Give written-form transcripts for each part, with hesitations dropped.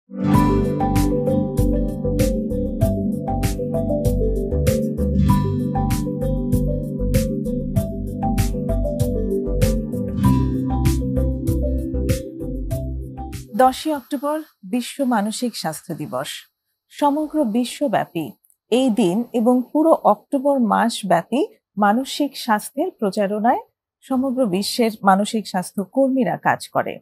10ই October বিশ্ব মানসিক স্বাস্থ্য দিবস। সমগ্র বিশ্বব্যাপী এই দিন এবং পুরো অক্টোবর মাস ব্যাপী মানসিক স্বাস্থ্যের প্রচারণায় সমগ্র বিশ্বের মানসিক স্বাস্থ্য কর্মীরা কাজ করে।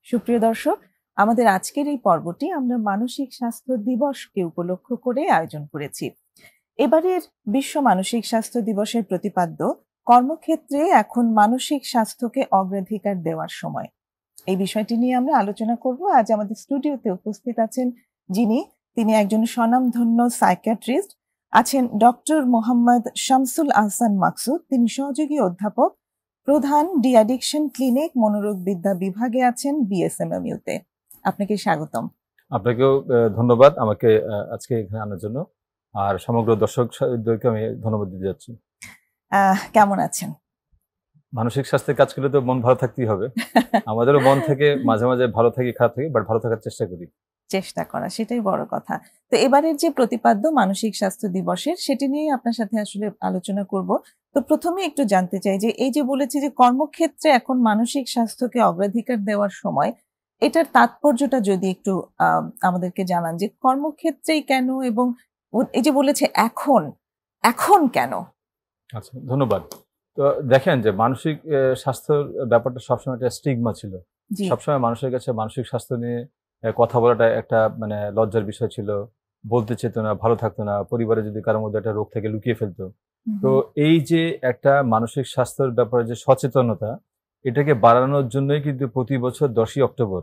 সুপ্রিয় দর্শক, আমাদের আজকের এই পর্বটি আমরা মানসিক স্বাস্থ্য দিবসকে উপলক্ষ করে আয়োজন করেছি। এবারের বিশ্ব মানসিক স্বাস্থ্য দিবসের প্রতিপাদ্য কর্মক্ষেত্রে এখন মানসিক স্বাস্থ্যকে অগ্রাধিকার দেওয়ার সময়। এই বিষয়টি নিয়ে আমরা আলোচনা করব। আজ আমাদের স্টুডিওতে উপস্থিত আছেন তিনি একজন স্বনামধন্য সাইকিয়াট্রিস্ট, আছেন ডক্টর মোহাম্মদ শামসুল আহসান মাকসুদ। তিনি সহযোগী অধ্যাপক, প্রধান ডি অ্যাডিকশন ক্লিনিক মনোরোগ বিদ্যা বিভাগে আছেন বিএসএমএমইউতে। আপনাকে স্বাগতম। আপনাকেও ধন্যবাদ আমাকে আজকে এখানে আনার জন্য, আর সমগ্র দর্শকদেরকে আমি ধন্যবাদ দিতে যাচ্ছি। কেমন আছেন? মানসিক স্বাস্থ্যের কাজ করলে তো মন ভালো থাকতেই হবে। আমাদেরও মন থেকে মাঝে মাঝে ভালো থাকি, খারাপ থাকি, বাট ভালো থাকার চেষ্টা করি। চেষ্টা করা, সেটাই বড় কথা। তো এবারের যে প্রতিপাদ্য মানসিক স্বাস্থ্য দিবসের, সেটি নিয়ে আপনার সাথে আসলে আলোচনা করব। তো প্রথমে একটু জানতে চাই যে এই যে বলেছি যে কর্মক্ষেত্রে এখন মানসিক স্বাস্থ্যকে অগ্রাধিকার দেওয়ার সময়, এটার তাৎপর্যটা যদি একটু আমাদেরকে জানান যে কর্মক্ষেত্রেই কেন, এবং এই যে বলেছে এখন কেন? আচ্ছা, ধন্যবাদ। তো দেখেন যে মানসিক স্বাস্থ্যের ব্যাপারটা সবসময় একটা স্টিগমা ছিল। সবসময় মানুষের কাছে মানসিক স্বাস্থ্য নিয়ে কথা বলাটা একটা লজ্জার বিষয় ছিল। বলতে চেত না, ভালো থাকতো না, পরিবারে যদি কারোর মধ্যে একটা রোগ থেকে লুকিয়ে ফেলতো। তো এই যে একটা মানসিক স্বাস্থ্যের ব্যাপারে যে সচেতনতা, এটাকে বাড়ানোর জন্যই কিন্তু প্রতি বছর 10ই অক্টোবর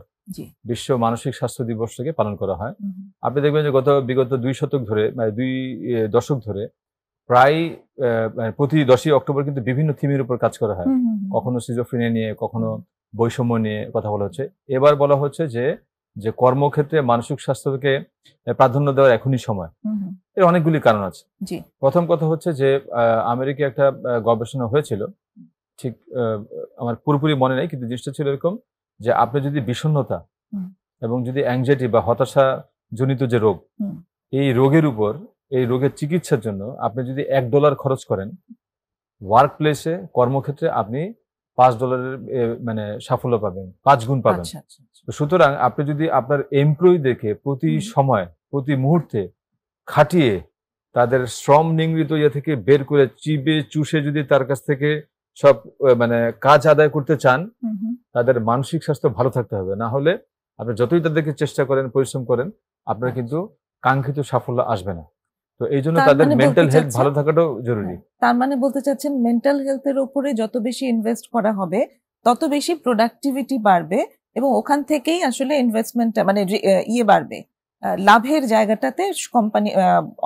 বিশ্ব মানসিক স্বাস্থ্য দিবসটাকে পালন করা হয়। আপনি দেখবেন যে বিগত 2 দশক ধরে প্রায় প্রতি 10ই অক্টোবর কিন্তু বিভিন্ন থিমের উপর কাজ করা হয়। কখনো সিজোফ্রেনিয়া নিয়ে, কখনো বৈষম্য নিয়ে কথা বলা হচ্ছে। এবার বলা হচ্ছে যে কর্মক্ষেত্রে মানসিক স্বাস্থ্যকে প্রাধান্য দেওয়ার এখনই সময়। এর অনেকগুলি কারণ আছে। প্রথম কথা হচ্ছে যে আমেরিকায় একটা গবেষণা হয়েছিল, ঠিক আমার পুরোপুরি মনে নেই, কিন্তু জিনিসটা ছিল এরকম যে আপনি যদি বিষণ্ণতা এবং যদি অ্যাংজাইটি বা হতাশা জনিত যে রোগ, এই রোগের চিকিৎসার জন্য আপনি যদি $1 খরচ করেন, ওয়ার্ক প্লেসে কর্মক্ষেত্রে আপনি $5 সাফল্য পাবেন, 5 গুণ পাবেন। সুতরাং আপনি যদি আপনার এমপ্লয়ীদেরকে প্রতি সময়, প্রতি মুহূর্তে খাটিয়ে তাদের শ্রম নিংড়িত থেকে বের করে চিবে চুষে যদি তার কাছ থেকে সব কাজ আদায় করতে চান, তাদের মানসিক স্বাস্থ্য ভালো থাকতে হবে। না হলে আপনি যতই তাদেরকে চেষ্টা করেন, পরিশ্রম করেন, আপনার কিন্তু কাঙ্ক্ষিত সাফল্য আসবে না। তো এই জন্য তাদের মেন্টাল হেলথ ভালো থাকাটাও জরুরি। তার মানে বলতে চাচ্ছেন মেন্টাল হেলথের উপরে যত বেশি ইনভেস্ট করা হবে, তত বেশি প্রোডাক্টিভিটি বাড়বে, এবং ওখান থেকেই আসলে ইনভেস্টমেন্টটা বাড়বে, লাভের জায়গাটাতে কোম্পানি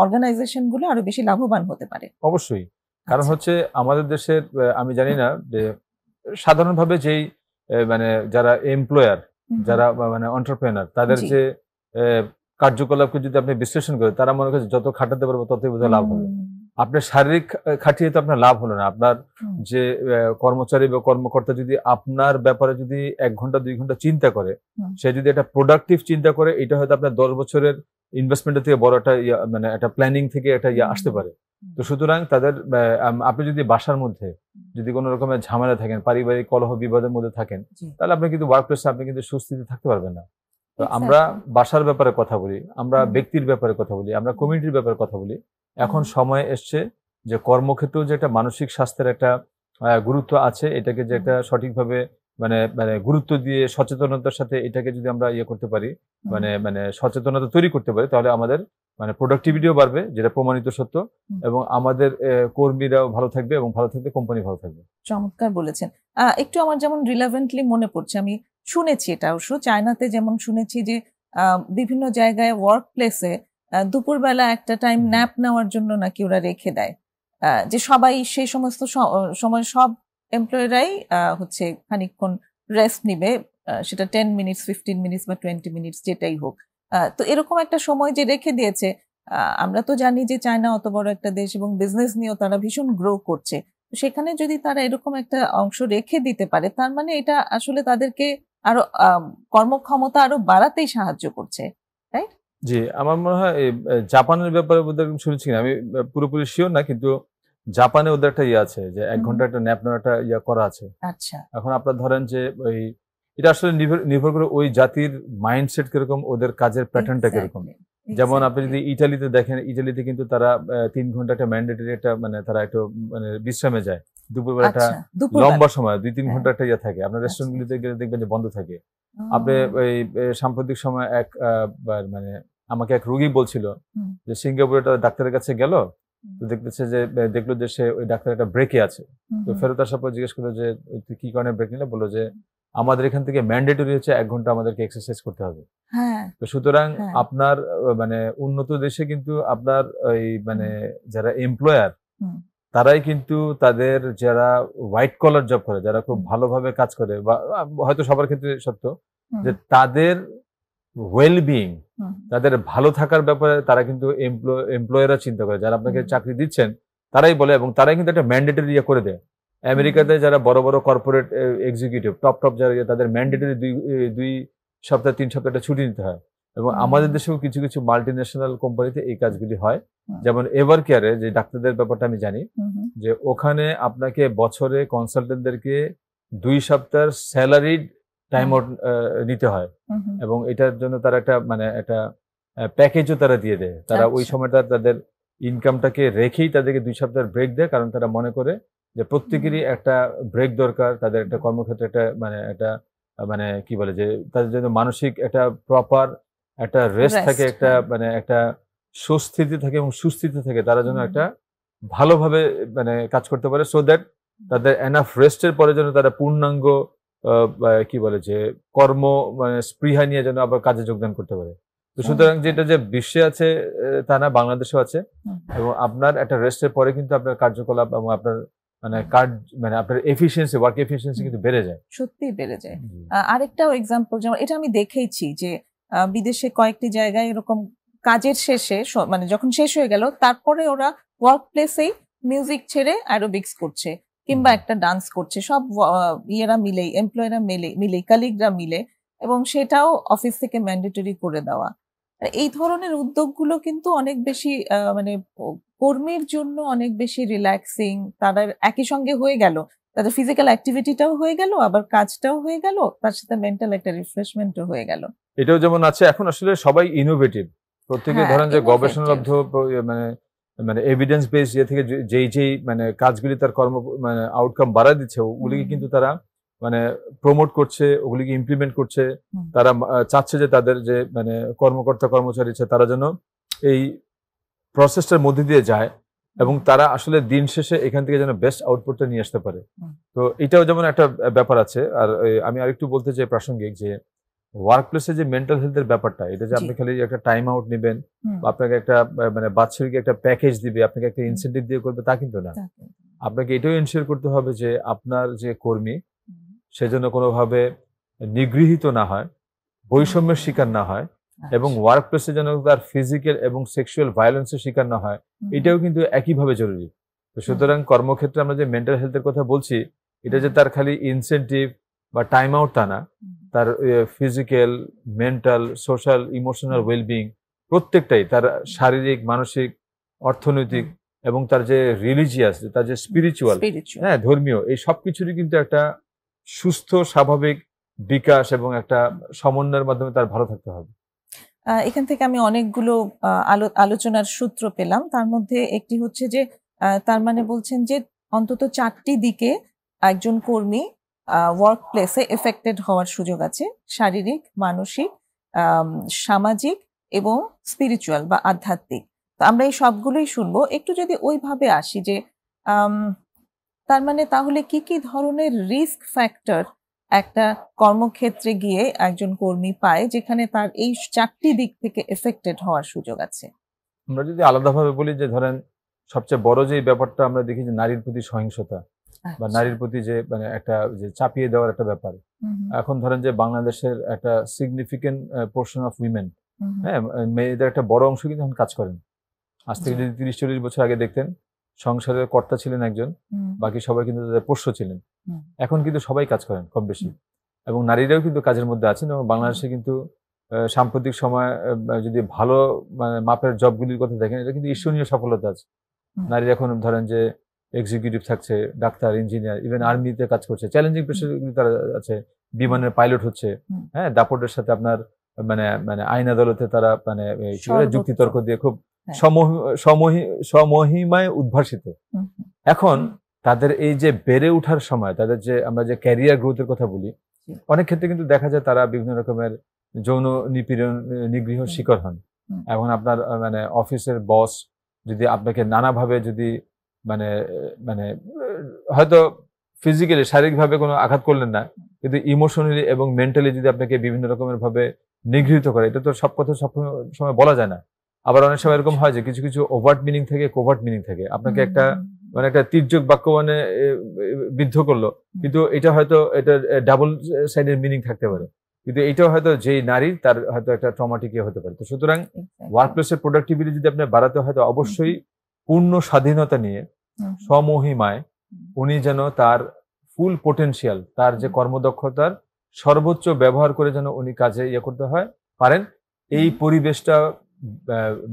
অর্গানাইজেশন গুলো আরো বেশি লাভবান হতে পারে। অবশ্যই, কারণ হচ্ছে আমাদের দেশের, আমি জানি না যে সাধারণভাবে যেই যারা এমপ্লয়ার, যারা এন্টারপ্রেনার, তাদের যে কার্যকলাপকে যদি আপনি বিশ্লেষণ করেন, তারা মনে করে যত খাটাতে পারবো ততই বোধহয় লাভ হবে। আপনার শারীরিক খাটিয়ে তো আপনার লাভ হলো না। আপনার যে কর্মচারী বা কর্মকর্তা যদি আপনার ব্যাপারে যদি 1 ঘন্টা 2 ঘন্টা চিন্তা করে, সে যদি একটা প্রোডাক্টিভ চিন্তা করে, এটা হয়তো আপনার 10 বছরের ইনভেস্টমেন্টের থেকে বড় একটা একটা প্ল্যানিং থেকে একটা আসতে পারে। তো সুতরাং তাদের, আপনি যদি বাসার মধ্যে যদি কোনো রকমের ঝামেলা থাকেন, পারিবারিক কলহ বিবাদের মধ্যে থাকেন, তাহলে আপনি কিন্তু ওয়ার্ক প্লেসে আপনি কিন্তু সুস্থিতি থাকতে পারবেন না। তো আমরা বাসার ব্যাপারে কথা বলি, আমরা ব্যক্তির ব্যাপারে কথা বলি, আমরা কমিউনিটির ব্যাপারে কথা বলি। এখন সময় এসছে যে কর্মক্ষেত্রেও যে একটা মানসিক স্বাস্থ্যের একটা গুরুত্ব আছে, এটাকে যে একটা সঠিকভাবে গুরুত্ব দিয়ে সচেতনতার সাথে এটাকে যদি আমরা করতে পারি, সচেতনতা তৈরি করতে পারি, তাহলে আমাদের প্রোডাক্টিভিটিও বাড়বে, যেটা প্রমাণিত সত্য, এবং আমাদের কর্মীরাও ভালো থাকবে, এবং ভালো থাকবে কোম্পানি ভালো থাকবে। চমৎকার বলেছেন। একটু আমার যেমন রিলেভেন্টলি মনে পড়ছে, আমি শুনেছি এটা অবশ্য চায়নাতে, যেমন শুনেছি যে বিভিন্ন জায়গায় ওয়ার্ক প্লেসে দুপুরবেলা একটা টাইম ন্যাপ নেওয়ার জন্য নাকি ওরা রেখে দেয়, যে সবাই সেই সমস্ত সময় সব এমপ্লয়িরাই হচ্ছে খানিকক্ষণ রেস্ট নিবে, সেটা 10 মিনিটস, 15 মিনিটস বা 20 মিনিটস যেটাই হোক। তো এরকম একটা সময় যে রেখে দিয়েছে, আমরা তো জানি যে চায়না অত বড় একটা দেশ এবং বিজনেস নিয়েও তারা ভীষণ গ্রো করছে। সেখানে যদি তারা এরকম একটা অংশ রেখে দিতে পারে, তার মানে এটা আসলে তাদেরকে আরো কর্মক্ষমতা আরো বাড়াতেই সাহায্য করছে। রাইট? জি, আমার মনে হয় এই জাপানের ব্যাপারে বোধহয় শুনেছি কিনা আমি পুরোপুরি শিওর না, কিন্তু জাপানে ওদের একটা ইয়ে আছে যে ১ ঘন্টা একটা ন্যাপ নেওয়ার একটা ইয়া করা আছে। আচ্ছা। এখন আপনার ধরেন যে ওই এটা আসলে নির্ভর করে ওই জাতির মাইন্ডসেট কিরকম, ওদের কাজের প্যাটার্নটা কিরকম। যেমন আপনি যদি ইটালিতে দেখেন, ইটালিতে কিন্তু তারা ৩ ঘন্টা একটা ম্যান্ডেটরি একটা মানে তারা একটু মানে বিশ্রামে যায়। দুপুরবেলা একটা লম্বা সময় ২-৩ ঘন্টা একটা ইয়ে থাকে। আপনার রেস্টুরেন্টগুলিতে গেলে দেখবেন যে বন্ধ থাকে। আপনি ওই সাম্প্রতিক সময় মানে আমাকে এক রোগী বলছিল যে সিঙ্গাপুরে একটা ডাক্তারের কাছে গেল, তো দেখতেছে যে দেখলো যে সে ওই ডাক্তার একটা ব্রেকে আছে। তো ফেরত আসার পর জিজ্ঞেস করলো যে তুই কি কারণে ব্রেক নিলে, বললো যে আমাদের এখান থেকে ম্যান্ডেটরি হচ্ছে ১ ঘন্টা আমাদেরকে এক্সারসাইজ করতে হবে। তো সুতরাং আপনার মানে উন্নত দেশে কিন্তু আপনার ওই মানে যারা এমপ্লয়ার তারাই কিন্তু তাদের যারা হোয়াইট কলার জব করে, যারা খুব ভালোভাবে কাজ করে, বা হয়তো সবার ক্ষেত্রে সত্য যে তাদের ওয়েলবিং, তাদের ভালো থাকার ব্যাপারে তারা কিন্তু এমপ্লয়াররা চিন্তা করে, যারা আপনাকে চাকরি দিচ্ছেন তারাই বলে, এবং তারাই কিন্তু একটা ম্যান্ডেটরি ইয়ে করে দেয়। আমেরিকাতে যারা বড় বড় কর্পোরেট এক্সিকিউটিভ টপ যারা তাদের ম্যান্ডেটরি ২ সপ্তাহ ৩ সপ্তাহ একটা ছুটি নিতে হয়। এবং আমাদের দেশেও কিছু কিছু মাল্টি ন্যাশনাল কোম্পানিতে এই কাজগুলি হয়। যেমন এভার কেয়ারে যে ডাক্তারদের ব্যাপারটা আমি জানি যে ওখানে আপনাকে বছরে কনসালটেন্টদেরকে ২ সপ্তাহের স্যালারিড টাইম আউট নিতে হয়, এবং এটার জন্য তারা একটা মানে একটা প্যাকেজও তারা দিয়ে দেয়। তারা ওই সময়টা তাদের ইনকামটাকে রেখেই তাদেরকে ২ সপ্তাহের ব্রেক দেয়, কারণ তারা মনে করে যে প্রত্যেকেরই একটা ব্রেক দরকার, তাদের একটা কর্মক্ষেত্রে একটা মানে কি বলে যে তাদের জন্য মানসিক একটা প্রপার একটা রেস্ট থাকে, একটা মানে একটা সুস্থিতি থাকে এবং সুস্থিতি থাকে, তারা যেন একটা ভালোভাবে মানে কাজ করতে পারে, সো দ্যাট তাদের এনাফ রেস্টের পরে যেন তারা পূর্ণাঙ্গ কি বলে যে কর্ম মানে স্পৃহা নিয়ে যেন আবার কাজে যোগদান করতে পারে। তো সুতরাং যেটা যে বিশ্বে আছে তা না, বাংলাদেশেও আছে, এবং আপনার একটা রেস্টের পরে কিন্তু আপনার কার্যকলাপ এবং আপনার মানে আপনার এফিসিয়েন্সি, ওয়ার্ক এফিসিয়েন্সি কিন্তু বেড়ে যায়, সত্যিই বেড়ে যায়। আরেকটাও এক্সাম্পল, যেমন এটা আমি দেখেইছি যে বিদেশে কয়েকটি জায়গায় এরকম কাজের শেষে মানে যখন শেষ হয়ে গেল তারপরে ওরা ওয়ার্ক প্লেসেই মিউজিক ছেড়ে অ্যারোবিক্স করছে কিংবা একটা ডান্স করছে, সব ইয়েরা মিলেই, এমপ্লয়াররা মিলে কালিগরা মিলে, এবং সেটাও অফিস থেকে ম্যান্ডেটরি করে দেওয়া। এই ধরনের উদ্যোগগুলো কিন্তু অনেক বেশি মানে কর্মীর জন্য অনেক বেশি রিল্যাক্সিং, তাদের একই সঙ্গে হয়ে গেল, তাদের ফিজিক্যাল অ্যাক্টিভিটিটাও হয়ে গেল, আবার কাজটাও হয়ে গেল, তার সাথে মেন্টাল একটা রিফ্রেশমেন্টও হয়ে গেল। এটাও যেমন আছে, এখন আসলে সবাই ইনোভেটিভ, প্রত্যেকে ধরেন যে গবেষণালব্ধ মানে মানে এভিডেন্স বেস ইয়ে থেকে যেই মানে কাজগুলি তার কর্ম মানে আউটকাম বাড়া দিচ্ছে, ওগুলিকে কিন্তু তারা মানে প্রমোট করছে, ওগুলিকে ইমপ্লিমেন্ট করছে। তারা চাচ্ছে যে তাদের যে মানে কর্মকর্তা কর্মচারী আছে তারা যেন এই প্রসেসটার মধ্যে দিয়ে যায়, এবং তারা আসলে দিন শেষে এখান থেকে যেন বেস্ট আউটপুটটা নিয়ে আসতে পারে। তো এটাও যেমন একটা ব্যাপার আছে। আর আমি আরেকটু বলতে চাই প্রাসঙ্গিক, যে ওয়ার্ক প্লেসে যে মেন্টাল হেলথের ব্যাপারটা, এটা যে আপনি খালি একটা টাইম আউট নেবেন, আপনাকে একটা মানে বাৎসরিক একটা প্যাকেজ দিবে, আপনাকে একটা ইনসেন্টিভ দিয়ে করবে, তা কিন্তু না। আপনাকে এটাও এনশিওর করতে হবে যে আপনার যে কর্মী সেজন্য কোনোভাবে নিগৃহীত না হয়, বৈষম্যের শিকার না হয়, এবং ওয়ার্ক প্লেসে যেন তার ফিজিক্যাল এবং সেক্সুয়াল ভায়োলেন্সের শিকার না হয়, এটাও কিন্তু একইভাবে জরুরি। তো সুতরাং কর্মক্ষেত্রে আমরা যে মেন্টাল হেলথের কথা বলছি, এটা যে তার খালি ইনসেন্টিভ বা টাইম আউট তা না, তার physical, mental, social, emotional wellbeing প্রত্যেকটাই, তার শারীরিক, মানসিক, অর্থনৈতিক, এবং তার যে রিলিজিয়াস, তার যে স্পিরিচুয়াল, হ্যাঁ ধর্মীয়, এই সবকিছুরই কিন্তু একটা সুস্থ স্বাভাবিক বিকাশ এবং একটা সমন্বয়ের মাধ্যমে তার ভালো থাকতে হবে। এখান থেকে আমি অনেকগুলো আলোচনার সূত্র পেলাম। তার মধ্যে একটি হচ্ছে যে তার মানে বলছেন যে অন্তত 4টি দিকে একজন কর্মী ওয়ার্ক প্লেসে এফেক্টেড হওয়ার সুযোগ আছে: শারীরিক, মানসিক, সামাজিক এবং স্পিরিচুয়াল বা আধ্যাত্মিক। তো আমরা এই সবগুলোই শুনবো। একটু যদি ওইভাবে আসি যে তার মানে তাহলে কি কি ধরনের রিস্ক ফ্যাক্টর একটা কর্মক্ষেত্রে গিয়ে একজন কর্মী পায় যেখানে তার এই 4টি দিক থেকে এফেক্টেড হওয়ার সুযোগ আছে? আমরা যদি আলাদাভাবে বলি, যে ধরেন সবচেয়ে বড় যে ব্যাপারটা আমরা দেখি যে নারীর প্রতি সহিংসতা, বা নারীর প্রতি যে মানে একটা যে চাপিয়ে দেওয়ার একটা ব্যাপার। এখন ধরেন যে বাংলাদেশের একটা সিগনিফিকেন্ট পোর্শন অফ উইমেন, হ্যাঁ, মেয়েদের একটা বড় অংশ কিন্তু এখন কাজ করেন। আজ থেকে যদি 30-40 বছর আগে দেখতেন, সংসারের কর্তা ছিলেন একজন, বাকি সবাই কিন্তু তাদের পোষ্য ছিলেন। এখন কিন্তু সবাই কাজ করেন কম বেশি, এবং নারীরাও কিন্তু কাজের মধ্যে আছেন, এবং বাংলাদেশে কিন্তু সাম্প্রতিক সময় যদি ভালো মানে মাপের জবগুলির কথা দেখেন, এটা কিন্তু ঈর্ষণীয় সফলতা আছে। নারী এখন ধরেন যে এক্সিকিউটিভ থাকছে, ডাক্তার, ইঞ্জিনিয়ার, ইভেন আর্মিতে কাজ করছে, চ্যালেঞ্জিং পেশাগুলি তারা আছে, বিমানের পাইলট হচ্ছে, হ্যাঁ, দাপটের সাথে আপনার মানে মানে আইন আদালতে তারা মানে যুক্তিতর্ক দিয়ে খুব সমহিমায় উদ্ভাসিত। এখন তাদের এই যে বেড়ে ওঠার সময়, তাদের যে আমরা যে ক্যারিয়ার গ্রোথের কথা বলি, অনেক ক্ষেত্রে কিন্তু দেখা যায় তারা বিভিন্ন রকমের যৌন নিপীড়ন, নিগৃহ শিকার হন। এখন আপনার মানে অফিসের বস যদি আপনাকে নানাভাবে যদি মানে মানে হয়তো ফিজিক্যালি শারীরিকভাবে কোনো আঘাত করলেন না, কিন্তু ইমোশনালি এবং মেন্টালি যদি আপনাকে বিভিন্ন রকমের ভাবে নিগৃহীত করে, এটা তো সব কথা সব সময় বলা যায় না। আবার অনেক সময় এরকম হয় যে কিছু কিছু ওভার্ট মিনিং থাকে, কোভার্ট মিনিং থাকে। আপনাকে একটা মানে একটা তির্যক বাক্য মানে বিদ্ধ করলো, কিন্তু এটা হয়তো এটা ডাবল সাইডের মিনিং থাকতে পারে, কিন্তু এটাও হয়তো যেই নারীর তার হয়তো একটা ট্রমাটিক হতে পারে। তো সুতরাং ওয়ার্ক প্লেসের প্রোডাক্টিভিটি যদি আপনি বাড়াতে হয়, তো অবশ্যই পূর্ণ স্বাধীনতা নিয়ে স্বমহিমায় উনি যেন তার ফুল পোটেনশিয়াল, তার যে কর্মদক্ষতার সর্বোচ্চ ব্যবহার করে যেন উনি কাজে করতে হয় পারেন, এই পরিবেশটা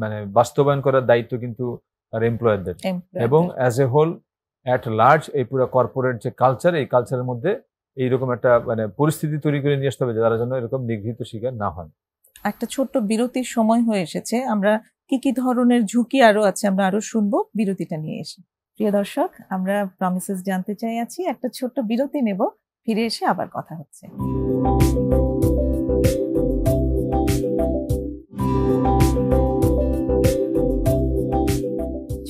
মানে বাস্তবায়ন করার দায়িত্ব কিন্তু তার এমপ্লয়ারদের, এবং as a whole at large এই পুরো কর্পোরেট যে কালচার, এই কালচারের মধ্যে এইরকম একটা মানে পরিস্থিতি তৈরি করে নিয়ে আসতে হবে যারা যেন এরকম নিগৃহীত শিকার না হয়। একটা ছোট্ট বিরতির সময় হয়ে এসেছে, আমরা কি কি ধরনের ঝুঁকি আরো আছে আমরা আরো শুনবো বিরতিটা নিয়ে এসে। প্রিয় দর্শক, আমরা প্রমিসেস জানতে চাই আছি, একটা ছোট্ট বিরতি নেব, ফিরে এসে আবার কথা হচ্ছে।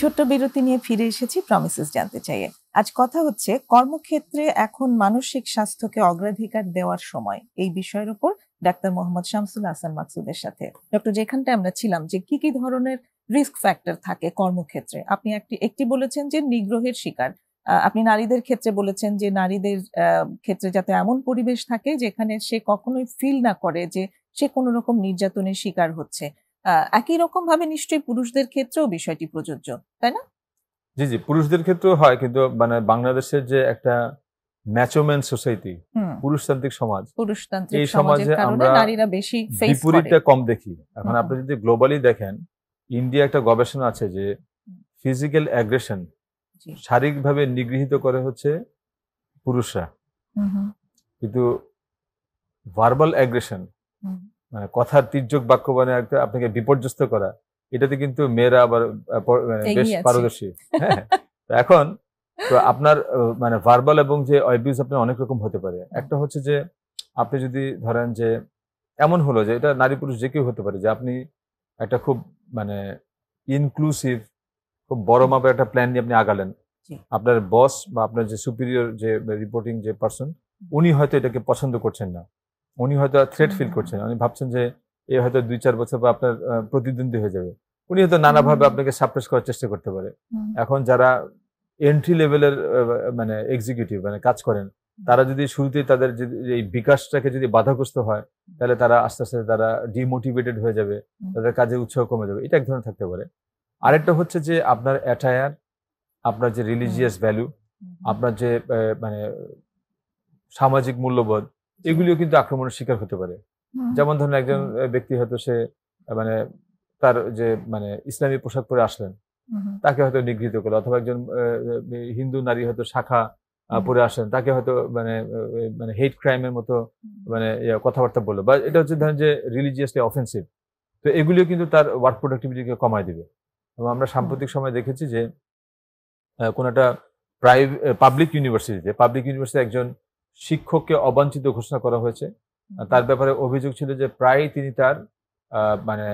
ছোট্ট বিরতি নিয়ে ফিরে এসেছি প্রমিসেস জানতে চাইয়ে। আজ কথা হচ্ছে কর্মক্ষেত্রে এখন মানসিক স্বাস্থ্যকে অগ্রাধিকার দেওয়ার সময়, এই বিষয়ের উপর ডাক্তার মোহাম্মদ শামসুল হাসান মাকসুদের সাথে। ডক্টর, যেখানটা আমরা ছিলাম যে কি কি ধরনের রিস্ক ফ্যাক্টর থাকে কর্মক্ষেত্রে, আপনি একটি বলেছেন যে নিগ্রহের শিকার, আপনি নারীদের ক্ষেত্রে বলেছেন যে নারীদের ক্ষেত্রে যাতে এমন পরিবেশ থাকে যেখানে সে কখনোই ফিল না করে যে সে কোনো রকম নির্যাতনের শিকার হচ্ছে। একই রকম ভাবে নিশ্চয়ই পুরুষদের ক্ষেত্রেও বিষয়টি প্রযোজ্য, তাই না? জি জি, পুরুষদের ক্ষেত্রেও হয়, কিন্তু মানে বাংলাদেশের যে একটা ম্যাচোম্যান সোসাইটি, পুরুষতান্ত্রিক সমাজ, এই সমাজে আমরা নারীরা বেশি বিপরীতটা কম দেখি। এখন আপনি যদি গ্লোবালি দেখেন, ইন্ডিয়া একটা গবেষণা আছে যে ফিজিক্যাল অ্যাগ্রেশন, শারীরিকভাবে নিগৃহীত করে হচ্ছে পুরুষরা, কিন্তু ভার্বাল অ্যাগ্রেশন মানে কথার তির্যক বাক্য মানে আপনাকে বিপর্যস্ত করা, এটাতে কিন্তু মেয়েরা আবার বেশ পারদর্শী। হ্যাঁ, এখন তো আপনার মানে ভার্বাল এবং যে অ্যাবিউজ আপনার অনেক রকম হতে পারে। একটা হচ্ছে যে আপনি যদি ধরেন যে এমন হলো যে এটা নারী পুরুষ যে কেউ হতে পারে, যে আপনি একটা খুব মানে ইনক্লুসিভ খুব বড় মাপের একটা প্ল্যান নিয়ে আপনি আগালেন, আপনার বস বা আপনার যে সুপিরিয়র যে রিপোর্টিং যে পার্সন, উনি হয়তো এটাকে পছন্দ করছেন না, উনি হয়তো থ্রেট ফিল করছেন, উনি ভাবছেন যে এ হয়তো 2-4 বছর বা আপনার প্রতিদ্বন্দ্বী হয়ে যাবে, উনি হয়তো নানাভাবে আপনাকে সাপ্রেস করার চেষ্টা করতে পারে। এখন যারা এন্ট্রি লেভেলের মানে এক্সিকিউটিভ মানে কাজ করেন, তারা যদি শুরুতেই তাদের এই বিকাশটাকে যদি বাধাগ্রস্ত হয়, তাহলে তারা আস্তে আস্তে তারা ডিমোটিভেটেড হয়ে যাবে, তাদের কাজে উৎসাহ কমে যাবে, এটা এক ধরনের থাকতে পারে। আরেকটা হচ্ছে যে আপনার অ্যাটায়ার, আপনার যে রিলিজিয়াস ভ্যালু, আপনার যে মানে সামাজিক মূল্যবোধ, এগুলিও কিন্তু আক্রমণের শিকার হতে পারে। যেমন ধরেন একজন ব্যক্তি হয়তো সে মানে তার যে মানে ইসলামী পোশাক পরে আসলেন, তাকে হয়তো নিগৃহীত করলো, অথবা একজন হিন্দু নারী হয়তো শাখা পরে আসেন, তাকে হয়তো মানে মানে হেট ক্রাইমের মতো মানে কথাবার্তা বললো, বা এটা হচ্ছে ধরেন যে রিলিজিয়াসলি অফেন্সিভ, তো এগুলিও কিন্তু তার ওয়ার্ক প্রোডাক্টিভিটিকে কমায় দিবে। এবং আমরা সাম্প্রতিক সময় দেখেছি যে কোন একটা পাবলিক ইউনিভার্সিটিতে একজন শিক্ষককে অবাঞ্ছিত ঘোষণা করা হয়েছে। তার ব্যাপারে অভিযোগ ছিল যে প্রায় তিনি তার মানে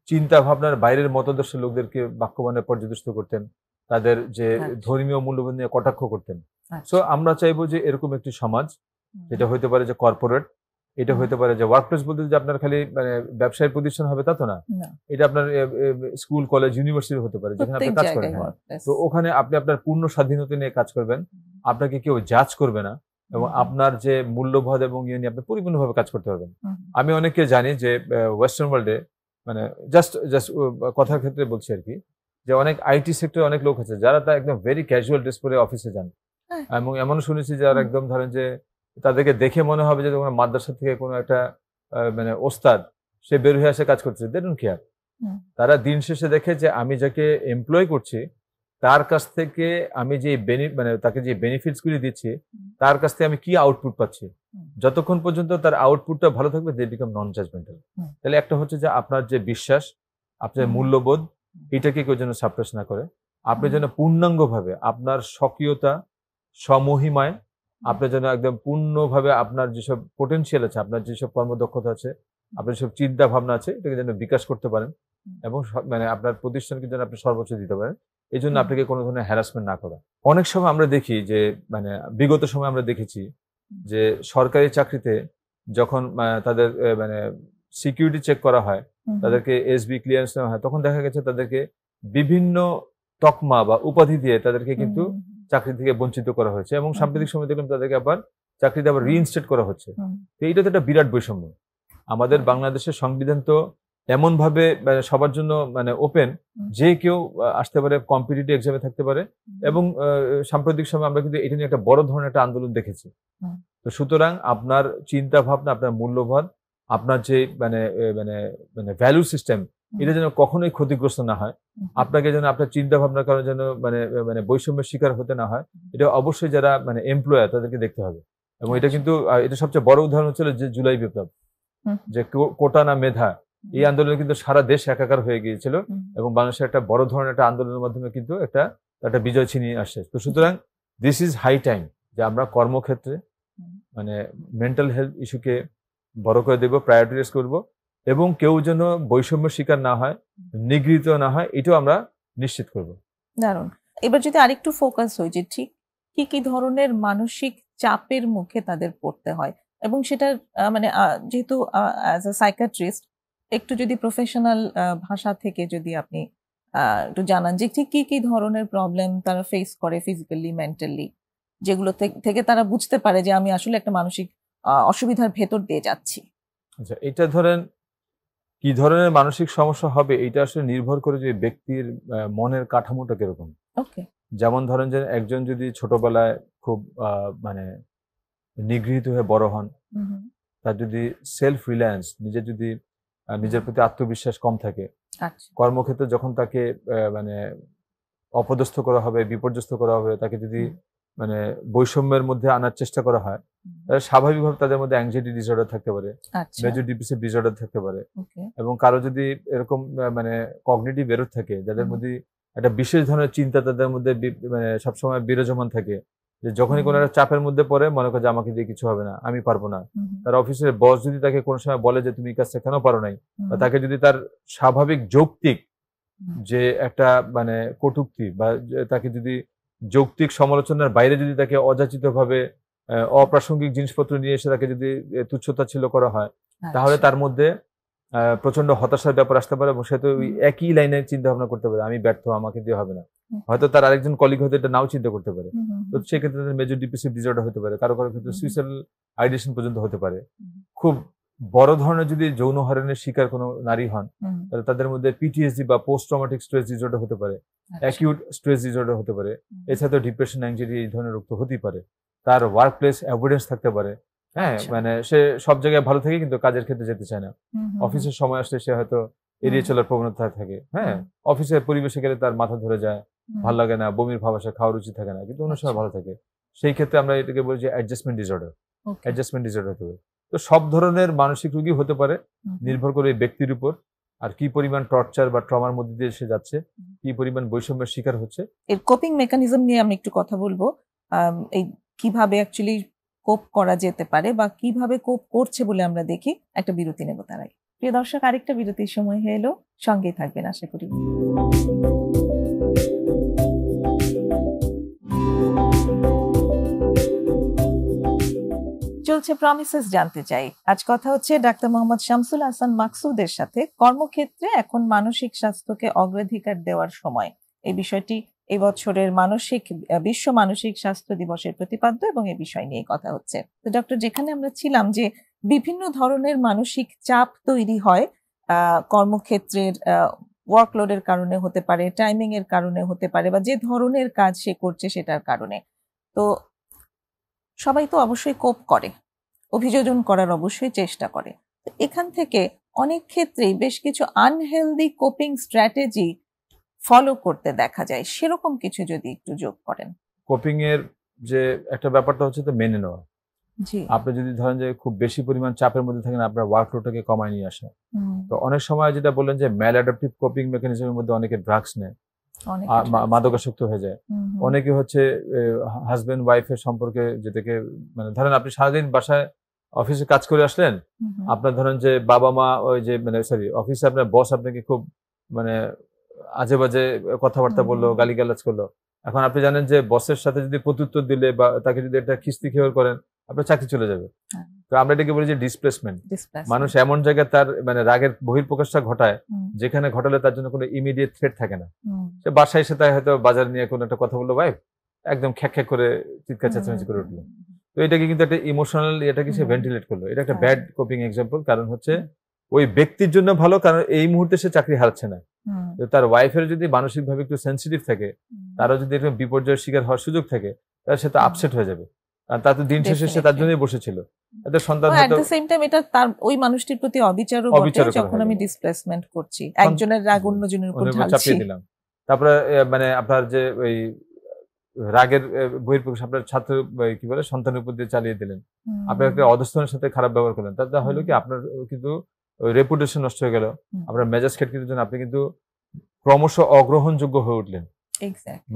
চিন্তা ভাবনার বাইরের মতাদর্শ লোকদেরকে বাক্যবাণে পর্যদস্ত করতেন, তাদের যে ধর্মীয় মূল্যবোধ নিয়ে কটাক্ষ করতেন। সো আমরা চাইবো যে এরকম একটি সমাজ, যেটা হইতে পারে যে কর্পোরেট, এটা হইতে পারে যে ওয়ার্ক প্লেস, বলতে যে আপনার খালি মানে ব্যবসায়িক প্রতিষ্ঠান হবে তা তো না, এটা আপনার স্কুল, কলেজ, ইউনিভার্সিটি হতে পারে, যেখানে আপনি কাজ করেন। তো ওখানে আপনি আপনার পূর্ণ স্বাধীনতা নিয়ে কাজ করবেন, আপনাকে কেউ জাজ করবে না, এবং আপনার যে মূল্যবোধ এবং ইয়ে নিয়ে আপনি পরিপূর্ণভাবে কাজ করতে পারবেন। আমি অনেককে জানি যে ওয়েস্টার্ন ওয়ার্ল্ডে মানে জাস্ট কথার ক্ষেত্রে বলছি আর কি, যে অনেক আইটি সেক্টরে অনেক লোক আছে যারা তা একদম ভেরি ক্যাজুয়াল ড্রেস পরে অফিসে যান, এবং এমনও শুনেছি যারা একদম ধরেন যে তাদেরকে দেখে মনে হবে যে মাদ্রাসা থেকে কোনো একটা মানে ওস্তাদ সে বের হয়ে আসে কাজ করছে, দে ডোন্ট কেয়ার। তারা দিন শেষে দেখে যে আমি যাকে এমপ্লয় করছি তার কাছ থেকে আমি যে মানে তাকে যে বেনিফিটস গুলি দিচ্ছি তার কাছ থেকে আমি কি আউটপুট পাচ্ছি, যতক্ষণ পর্যন্ত তার আউটপুটটা ভালো থাকবে দে বিকাম নন জাজমেন্টাল। তাহলে একটা হচ্ছে যে আপনার যে বিশ্বাস, আপনার মূল্যবোধ, এটাকে কেউ যেন সাপ্রেস না করে। আপনি যেন পূর্ণাঙ্গভাবে আপনার স্বকীয়তা, স্বমহিমায় আপনি যেন একদম পূর্ণভাবে আপনার যেসব পোটেনশিয়াল আছে, আপনার যেসব কর্মদক্ষতা আছে, আপনার যেসব চিন্তা ভাবনা আছে, এটাকে যেন বিকাশ করতে পারেন এবং মানে আপনার প্রতিষ্ঠানকে যেন আপনি সর্বোচ্চ দিতে পারেন। এই জন্য আপনাকে কোনো ধরনের হ্যারাসমেন্ট না করা। অনেক সময় আমরা দেখি যে মানে বিগত সময় আমরা দেখেছি যে সরকারি চাকরিতে যখন তাদের মানে সিকিউরিটি চেক করা হয়, তাদেরকে এসবি ক্লিয়ারেন্স নেওয়া হয়, তখন দেখা গেছে তাদেরকে বিভিন্ন তকমা বা উপাধি দিয়ে তাদেরকে কিন্তু চাকরি থেকে বঞ্চিত করা হয়েছে এবং সাম্প্রতিক সময় দেখলাম তাদেরকে আবার চাকরিতে আবার রিইনস্টেট করা হচ্ছে। তো এইটা তো একটা বিরাট বৈষম্য। আমাদের বাংলাদেশের সংবিধান তো এমন ভাবে সবার জন্য মানে ওপেন, যে কেউ আসতে পারে, কম্পিটিটিভ এক্সামে থাকতে পারে এবং সাম্প্রতিক সময় আমরা কিন্তু এটা নিয়ে একটা বড় ধরনের একটা আন্দোলন দেখেছি। তো সুতরাং আপনার চিন্তা ভাবনা, আপনার মূল্যবোধ, আপনার যে মানে মানে মানে ভ্যালু সিস্টেম, এটা যেন কখনোই ক্ষতিগ্রস্ত না হয়। আপনাকে যেন আপনার চিন্তা ভাবনার কারণে যেন মানে মানে বৈষম্যের শিকার হতে না হয়, এটা অবশ্যই যারা মানে এমপ্লয়ার তাদেরকে দেখতে হবে। এবং এটা কিন্তু এটা সবচেয়ে বড় উদাহরণ হচ্ছিল যে জুলাই বিপ্লব, যে কোটা না মেধা, এই আন্দোলনে কিন্তু সারা দেশ একাকার হয়ে গিয়েছিল এবং বাংলাদেশের একটা বড় ধরনের একটা আন্দোলনের মাধ্যমে কিন্তু একটা বিজয় ছিনিয়ে আসছে। তো সুতরাং দিস ইজ হাই টাইম যে আমরা কর্মক্ষেত্রে মানে মেন্টাল হেলথ ইস্যুকে বড় করে দেব, প্রায়োরিটাইজ করব এবং কেউ যেন বৈষম্যের শিকার না হয়, নিগৃহীত না হয়, এটাও আমরা নিশ্চিত করব। দারুণ। এবার যদি আরেকটু ফোকাস হই যে ঠিক কি কি ধরনের মানসিক চাপের মুখে তাদের পড়তে হয় এবং সেটা মানে যেহেতু অ্যাজ আ সাইকিয়াট্রিস্ট একটু যদি প্রফেশনাল ভাষা থেকে যদি আপনি একটু জানান যে ঠিক কি কি ধরনের প্রবলেম তারা ফেস করে ফিজিক্যালি, মেন্টালি, যেগুলো থেকে তারা বুঝতে পারে যে আমি আসলে একটা মানসিক অসুবিধার ভেতর দিয়ে যাচ্ছি। আচ্ছা, এটা ধরেন কি ধরনের মানসিক সমস্যা হবে এটা আসলে নির্ভর করে যে ব্যক্তির মনের কাঠামোটা কিরকম। ওকে। যেমন ধরেন যে একজন যদি ছোটবেলায় খুব মানে নিগৃহীত হয়ে বড় হন, তার যদি সেলফ রিলায়েন্স, নিজের প্রতি আত্মবিশ্বাস কম থাকে, কর্মক্ষেত্রে যখন তাকে মানে অপদস্থ করা হবে, বিপর্যস্ত করা হবে, তাকে যদি মানে বৈষম্যের মধ্যে আনার চেষ্টা করা হয়, তাহলে স্বাভাবিকভাবে তাদের মধ্যে অ্যাংজাইটি ডিসঅর্ডার থাকতে পারে, মেজর ডিপ্রেসিভ ডিসঅর্ডার থাকতে পারে এবং কারো যদি এরকম মানে কগনিটিভ এরর থাকে, যাদের মধ্যে একটা বিশেষ ধরনের চিন্তা তাদের মধ্যে মানে সবসময় বিরাজমান থাকে, যে যখনই কোনো একটা চাপের মধ্যে পড়ে মনে করে যে আমাকে দিয়ে কিছু হবে না, আমি পারবো না। তার অফিসের বস যদি তাকে কোনো সময় বলে যে তুমি কাজটা কেন পারো নাই, বা তাকে যদি তার স্বাভাবিক যৌক্তিক যে একটা মানে কটূক্তি বা তাকে যদি যৌক্তিক সমালোচনার বাইরে যদি তাকে অযাচিতভাবে অপ্রাসঙ্গিক জিনিসপত্র নিয়ে এসে তাকে যদি তুচ্ছতাচ্ছিল্য করা হয়, তাহলে তার মধ্যে প্রচন্ড হতাশার ব্যাপার আসতে পারে এবং সে তো ওই একই লাইনে চিন্তা ভাবনা করতে পারে, আমি ব্যর্থ, আমাকে দিয়ে হবে না। হয়তো তার আরেকজন কলিগ হয়তো এটা নাও চিন্তা করতে পারে। তো সেক্ষেত্রে মেজর ডিপ্রেসিভ ডিসঅর্ডার হতে পারে, কারো কারো ক্ষেত্রে সুইসাইডাল আইডিয়েশন পর্যন্ত হতে পারে। খুব বড় ধরনের যদি যৌন হয়রানির শিকার কোনো নারী হন, তাহলে তাদের মধ্যে পিটিএসডি বা পোস্ট ট্রমাটিক স্ট্রেস ডিসঅর্ডার হতে পারে, অ্যাকিউট স্ট্রেস ডিসঅর্ডার হতে পারে। এছাড়াও ডিপ্রেশন, অ্যাংজাইটি এই ধরনের রোগ তো হতেই পারে। তার ওয়ার্ক প্লেস অ্যাভয়েডেন্স থাকতে পারে, হ্যাঁ, মানে সে সব জায়গায় ভালো থাকে কিন্তু কাজের ক্ষেত্রে যেতে চায় না। অফিসের সময় আসলে সে হয়তো এড়িয়ে চলার প্রবণতা থাকে, হ্যাঁ, অফিসের পরিবেশে গেলে তার মাথা ধরে যায়, ভালো লাগে না, বমির ভাব আসে, খাওয়ার রুচি থাকে না, কিন্তু অন্য সময় ভালো থাকে। সেই ক্ষেত্রে আমরা এটাকে বলি যে অ্যাডজাস্টমেন্ট ডিসঅর্ডার। অ্যাডজাস্টমেন্ট ডিসঅর্ডার হতে পারে। তো সব ধরনের মানসিক রোগী হতে পারে, নির্ভর করে ব্যক্তির উপর আর কি পরিমাণ টর্চার বা ট্রমার মধ্যে দিয়ে সে যাচ্ছে, কি পরিমাণ বৈষম্যের শিকার হচ্ছে। এর কোপিং মেকানিজম নিয়ে আমি একটু কথা বলবো, এই কিভাবে অ্যাকচুয়ালি কোপ করা যেতে পারে বা কিভাবে কোপ করছে বলে আমরা দেখি। একটা বিরতি নেব তার আগে। প্রিয় দর্শক, আরেকটা বিরতির সময় হয়ে এলো, সঙ্গেই থাকবেন আশা করি। চলছে প্রমিসেস জানতে চাই। আজ কথা হচ্ছে ডাক্তার মোহাম্মদ শামসুল হাসান মাকসুদের সাথে কর্মক্ষেত্রে এখন মানসিক স্বাস্থ্যকে অগ্রাধিকার দেওয়ার সময়। এই বিষয়টি এবছরের বিশ্ব মানসিক স্বাস্থ্য দিবসের প্রতিপাদ্য এবং এই বিষয় নিয়ে কথা হচ্ছে। তো ডক্টর, যেখানে আমরা ছিলাম যে বিভিন্ন ধরনের মানসিক চাপ তৈরি হয় কর্মক্ষেত্রের ওয়ার্কলোডের কারণে হতে পারে, টাইমিং এর কারণে হতে পারে, বা যে ধরনের কাজ সে করছে সেটার কারণে। তো সবাই তো অবশ্যই কোপ করে, অভিযোজন করার অবশ্যই চেষ্টা করে। এখান থেকে অনেক ক্ষেত্রেই বেশ কিছু আনহেলদি কোপিং স্ট্র্যাটেজি ফলো করতে দেখা যায়, সেরকম কিছু যদি একটু যোগ করেন। কোপিং এর যে একটা ব্যাপারটা হচ্ছে তো মেনে নেওয়া। জি। আপনি যদি ধরেন যে খুব বেশি পরিমাণ চাপের মধ্যে থাকেন, আপনার ওয়ার্কলোডটাকে কমায় নিয়ে আসা। তো অনেক সময় যেটা বললেন যে ম্যাল অ্যাডাপটিভ কোপিং মেকানিজমের মধ্যে অনেকে ড্রাগস নেয়, মাদকাসক্ত হয়ে যায়। অনেকে হচ্ছে হাজবেন্ড ওয়াইফের সম্পর্কে যেটাকে মানে ধরেন আপনি সারাদিন বাসায় অফিসে কাজ করে আসলেন, আপনার ধরেন যে বাবা মা ওই যে মানে সরি অফিসে আপনার বস আপনাকে খুব মানে আজে বাজে কথাবার্তা বললো, গালিগালাজ করলো। এখন আপনি জানেন যে বসের সাথে যদি প্রত্যুত্তর দিলে বা তাকে যদি একটা খিস্তি খেয়াল করেন, আপনার চাকরি চলে যাবে। তো আমরা এটাকে বলি যে ডিসপ্লেসমেন্ট। মানুষ এমন জায়গায় তার মানে রাগের বহিঃপ্রকাশটা ঘটায় যেখানে ঘটালে তার জন্য কোনো ইমিডিয়েট থ্রেট থাকে না। সে বাসায় এসে তাই হয়তো বাজার নিয়ে কোনো একটা কথা বললো, ভাই একদম খ্যাক খ্যাক করে চিৎকার চেঁচামেচি করে উঠলো। তো এটাকে কিন্তু একটা ইমোশনাল এটাকে সে ভেন্টিলেট করলো। এটা একটা ব্যাড কোপিং এক্সাম্পল। কারণ হচ্ছে ওই ব্যক্তির জন্য ভালো, কারণ এই মুহূর্তে সে চাকরি হারাচ্ছে না। তার ওয়াইফের যদি মানসিকভাবে একটু সেন্সিটিভ থাকে, তারও যদি এরকম বিপর্যয়ের শিকার হওয়ার সুযোগ থাকে, তাহলে সে তো আপসেট হয়ে যাবে। আর তার তো দিন শেষে সে তার জন্যই বসেছিল। এদের সন্তান হয়তো সেম টাইম এটা তার ওই মানুষটির প্রতি অবিচারও বটে, যখন আমি ডিসপ্লেসমেন্ট করছি, একজনের রাগ অন্যজনের উপর ঢালছি। দিলাম। তারপরে মানে আপনার যে ওই রাগের বহিঃপ্রকাশ আপনার ছাত্র কি বলে সন্তানের উপর দিয়ে চালিয়ে দিলেন, আপনার একটা অধস্তনের সাথে খারাপ ব্যবহার করলেন, তাতে হলো কি আপনার কিন্তু রেপুটেশন নষ্ট হয়ে গেল, আপনার মেজাজ খেটখিটের জন্য আপনি কিন্তু ক্রমশ অগ্রহণযোগ্য হয়ে উঠলেন।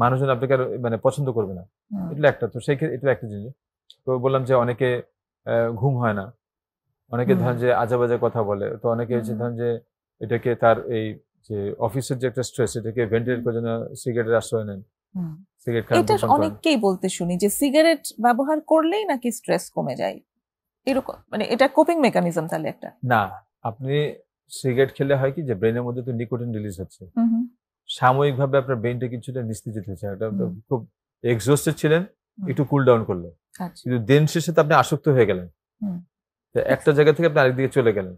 মানুষজন আপনাকে মানে পছন্দ করবে না। এটা একটা, তো সেই ক্ষেত্রে এটা একটা জিনিস। তো বললাম যে অনেকে ঘুম হয় না, অনেকে ধরেন যে আজে বাজে কথা বলে, তো অনেকে হচ্ছে ধরেন যে এটাকে তার এই যে অফিসের যে একটা স্ট্রেস, এটাকে ভেন্টিলেট করার জন্য সিগারেটের আশ্রয় নেন। সিগারেট খান, এটা অনেককেই বলতে শুনি যে সিগারেট ব্যবহার করলেই নাকি স্ট্রেস কমে যায়, এরকম মানে এটা কোপিং মেকানিজম। তাহলে একটা না, আপনি সিগারেট খেলে হয় কি যে ব্রেনের মধ্যে তো নিকোটিন রিলিজ হচ্ছে, সাময়িকভাবে আপনার ব্রেনটা কিছুটা নিস্তেজিত হয়েছে, এটা খুব এক্সহস্টেড ছিলেন, একটু কুল ডাউন করলো, কিন্তু দিন শেষে তো আপনি আসক্ত হয়ে গেলেন, একটা জায়গা থেকে আপনি আরেকদিকে চলে গেলেন।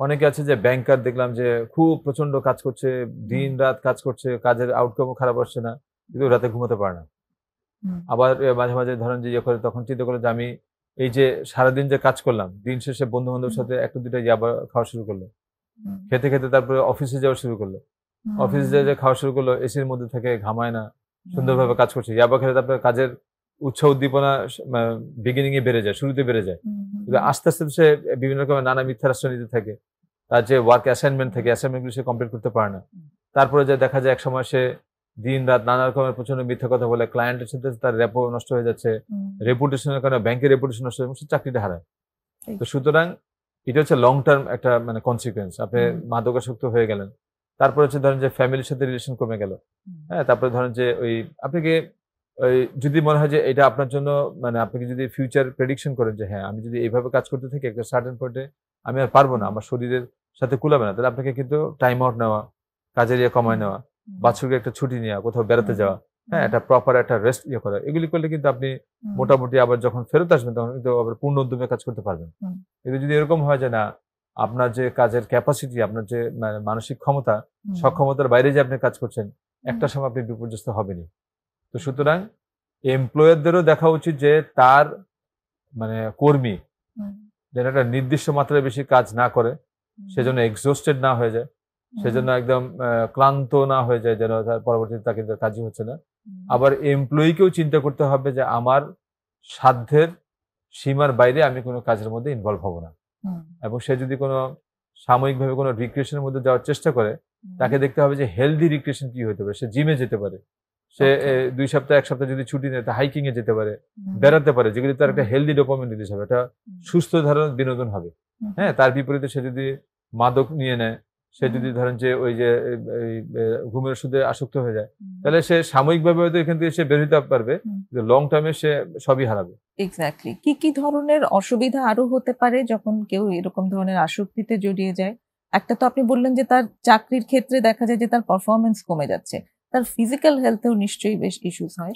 অনেকে আছে যে ব্যাংকার দেখলাম যে খুব প্রচন্ড কাজ করছে, দিন রাত কাজ করছে, কাজের আউটকামও খারাপ আসছে না, কিন্তু রাতে ঘুমাতে পারে না। আবার মাঝে মাঝে ধরেন যে ইয়ে করে, তখন চিন্তা করে যে আমি এই যে সারাদিন যে কাজ করলাম, দিন শেষে বন্ধু বান্ধবের সাথে একটা দুটা ইয়াবা খাওয়া শুরু করলো, খেতে খেতে তারপরে অফিসে যাওয়া শুরু করলো, অফিসে যে খাওয়া শুরু করলো, এসির মধ্যে থেকে ঘামায় না, সুন্দরভাবে কাজ করছে। ইয়াবা খেলে তারপরে কাজের উৎসাহ উদ্দীপনা বিগিনিং এ বেড়ে যায়, শুরুতে বেড়ে যায়, কিন্তু আস্তে আস্তে সে বিভিন্ন রকমের নানা মিথ্যার আশ্রয় নিতে থাকে। তার যে ওয়ার্ক অ্যাসাইনমেন্ট থাকে, অ্যাসাইনমেন্টগুলো সে কমপ্লিট করতে পারে না। তারপরে যে দেখা যায় এক সময় সে দিন রাত নানা রকমের প্রচন্ড মিথ্যা কথা বলে, ক্লায়েন্টের সাথে তার রেপো নষ্ট হয়ে যাচ্ছে, রেপুটেশনের কারণে ব্যাংকের রেপুটেশন নষ্ট হয়ে সে চাকরিটা হারায়। তো সুতরাং এটা হচ্ছে লং টার্ম একটা মানে কনসিকুয়েন্স। আপনি মাদকাসক্ত হয়ে গেলেন, তারপরে হচ্ছে ধরেন যে ফ্যামিলির সাথে রিলেশন কমে গেল, হ্যাঁ, তারপরে ধরেন যে ওই আপনাকে ওই যদি মনে হয় যে এটা আপনার জন্য মানে আপনাকে যদি ফিউচার প্রেডিকশন করেন যে হ্যাঁ আমি যদি এইভাবে কাজ করতে থাকি একটা সার্টেন পয়েন্টে আমি আর পারবো না, আমার শরীরের সাথে কুলাবে না, তাহলে আপনাকে কিন্তু টাইম আউট নেওয়া, কাজের ইয়ে কমায় নেওয়া, বাচ্চাকে একটা ছুটি নেওয়া, কোথাও বেড়াতে যাওয়া, হ্যাঁ, একটা প্রপার একটা রেস্ট ইয়ে করা, এগুলি করলে কিন্তু আপনি মোটামুটি আবার যখন ফেরত আসবেন তখন কিন্তু আবার পূর্ণ উদ্যমে কাজ করতে পারবেন। কিন্তু যদি এরকম হয় যে না, আপনার যে কাজের ক্যাপাসিটি, আপনার যে মানসিক ক্ষমতা, সক্ষমতার বাইরে যে আপনি কাজ করছেন, একটা সময় আপনি বিপর্যস্ত হবেনই। তো সুতরাং এমপ্লয়ারদেরও দেখা উচিত যে তার মানে কর্মী যেন একটা নির্দিষ্ট মাত্রায় বেশি কাজ না করে, সেজন্য এক্সহস্টেড না হয়ে যায়, সেজন্য একদম ক্লান্ত না হয়ে যায়, যেন তার পরবর্তীতে তাকে কাজই হচ্ছে না। আবার এমপ্লয়িকেও চিন্তা করতে হবে যে আমার সাধ্যের সীমার বাইরে আমি কোনো কাজের মধ্যে ইনভলভ হব না, এবং সে যদি কোনো সাময়িকভাবে কোনো রিক্রিয়েশনের মধ্যে যাওয়ার চেষ্টা করে, তাকে দেখতে হবে যে হেলদি রিক্রিয়েশন কি হতে পারে। সে জিমে যেতে পারে, সে 2 সপ্তাহ 1 সপ্তাহ যদি ছুটি নেয়, হাইকিং এ যেতে পারে, বেড়াতে পারে, যেগুলি তার একটা হেলদি ডোপামিন রিলিজ হবে, একটা সুস্থ ধরনের বিনোদন হবে। হ্যাঁ, তার বিপরীতে সে যদি মাদক নিয়ে নেয়, সে যদি ধরেন যে ওই যে ঘুমের ওষুধে আসক্ত হয়ে যায়, তাহলে সে সাময়িকভাবে হয়তো এখান থেকে সে বের হতে পারবে, কিন্তু লং টার্মে সে সবই হারাবে। এক্স্যাক্টলি। কি কি ধরনের অসুবিধা আরো হতে পারে যখন কেউ এরকম ধরনের আসক্তিতে জড়িয়ে যায়? একটা তো আপনি বললেন যে তার চাকরির ক্ষেত্রে দেখা যায় যে তার পারফরমেন্স কমে যাচ্ছে, তার ফিজিক্যাল হেলথেও নিশ্চয়ই বেশ ইস্যুস হয়।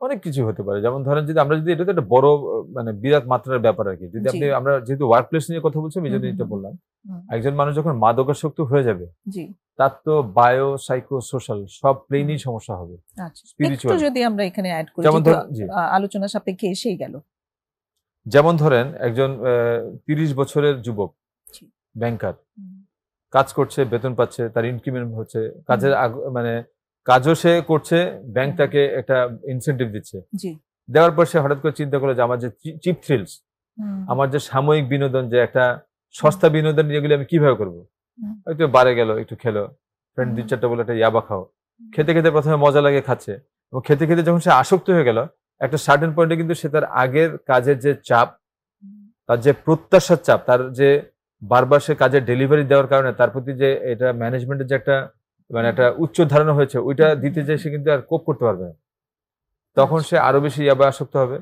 অনেক কিছু হতে পারে, যেমন ধরেন যদি আমরা যদি এটা তো একটা বড় মানে বিরাট মাত্রার ব্যাপার আর কি, যদি আপনি আমরা যেহেতু ওয়ার্ক প্লেস নিয়ে কথা বলছি এই জন্য এটা বললাম। একজন মানুষ যখন মাদকাসক্ত হয়ে যাবে, তার তো বায়ো সাইকো সোশ্যাল সব প্লেনই সমস্যা হবে। স্পিরিচুয়াল যদি আমরা এখানে অ্যাড করি, আলোচনা সাপেক্ষে এসেই গেল। যেমন ধরেন একজন 30 বছরের যুবক, ব্যাংকার, কাজ করছে, বেতন পাচ্ছে, তার ইনক্রিমেন্ট হচ্ছে, কাজের মানে কাজও সে করছে, ব্যাংক তাকে একটা ইনসেন্টিভ দিচ্ছে। দেওয়ার পর সে হঠাৎ করে চিন্তা করলো যে আমার যে চিপ থ্রিলস, আমার যে সাময়িক বিনোদন, যে একটা সস্তা বিনোদন, এগুলি আমি কিভাবে করবো? হয়তো বারে গেল, একটু খেলো, ফ্রেন্ড 2-4টা বলে একটা ইয়াবা খাও, খেতে খেতে প্রথমে মজা লাগে, খাচ্ছে, এবং খেতে খেতে যখন সে আসক্ত হয়ে গেল, একটা সার্টেন পয়েন্টে কিন্তু সে তার আগের কাজের যে চাপ, তার যে প্রত্যাশার চাপ, তার যে বারবার সে কাজের ডেলিভারি দেওয়ার কারণে তার প্রতি যে এটা ম্যানেজমেন্টের যে একটা মানে একটা উচ্চ ধারণা হয়েছে, ওইটা দিতে যে সে কিন্তু আর কোপ করতে পারবে না, তখন সে আরো বেশি ইয়াবা আসক্ত হবে।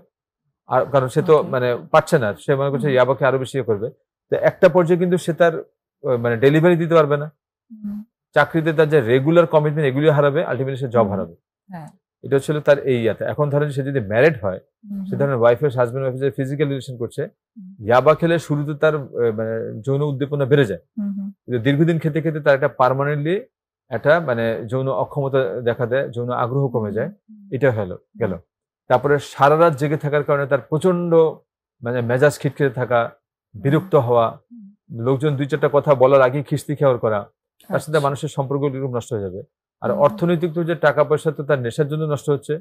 আর কারণ সে তো মানে পারছে না, সে মনে করছে ইয়াবাকে আরো বেশি করবে। তো একটা পর্যায়ে কিন্তু সে তার মানে ডেলিভারি দিতে পারবে না, চাকরিতে তার যে রেগুলার কমিটমেন্ট এগুলিও হারাবে, আলটিমেটলি সে জব হারাবে। এটা হচ্ছিল তার এই ইয়াতে। এখন ধরেন সে যদি ম্যারিড হয়, সে ধরেন ওয়াইফের হাজবেন্ড ওয়াইফের যে ফিজিক্যাল রিলেশন করছে, ইয়াবা খেলে শুরুতে তার মানে যৌন উদ্দীপনা বেড়ে যায়, কিন্তু দীর্ঘদিন খেতে খেতে তার একটা পার্মানেন্টলি একটা মানে যৌন অক্ষমতা দেখা দেয়, যৌন আগ্রহ কমে যায়, এটা গেল। তারপরে সারা রাত জেগে থাকার কারণে তার প্রচন্ড মানে মেজাজ খিটখিটে থাকা, বিরক্ত হওয়া, লোকজন 2-4টা কথা বলার আগেই খিস্তি খেয়াল করা, তার সাথে মানুষের সম্পর্ক নষ্ট হয়ে যাবে। আর অর্থনৈতিক তো যে টাকা পয়সা তো তার নেশার জন্য নষ্ট হচ্ছে,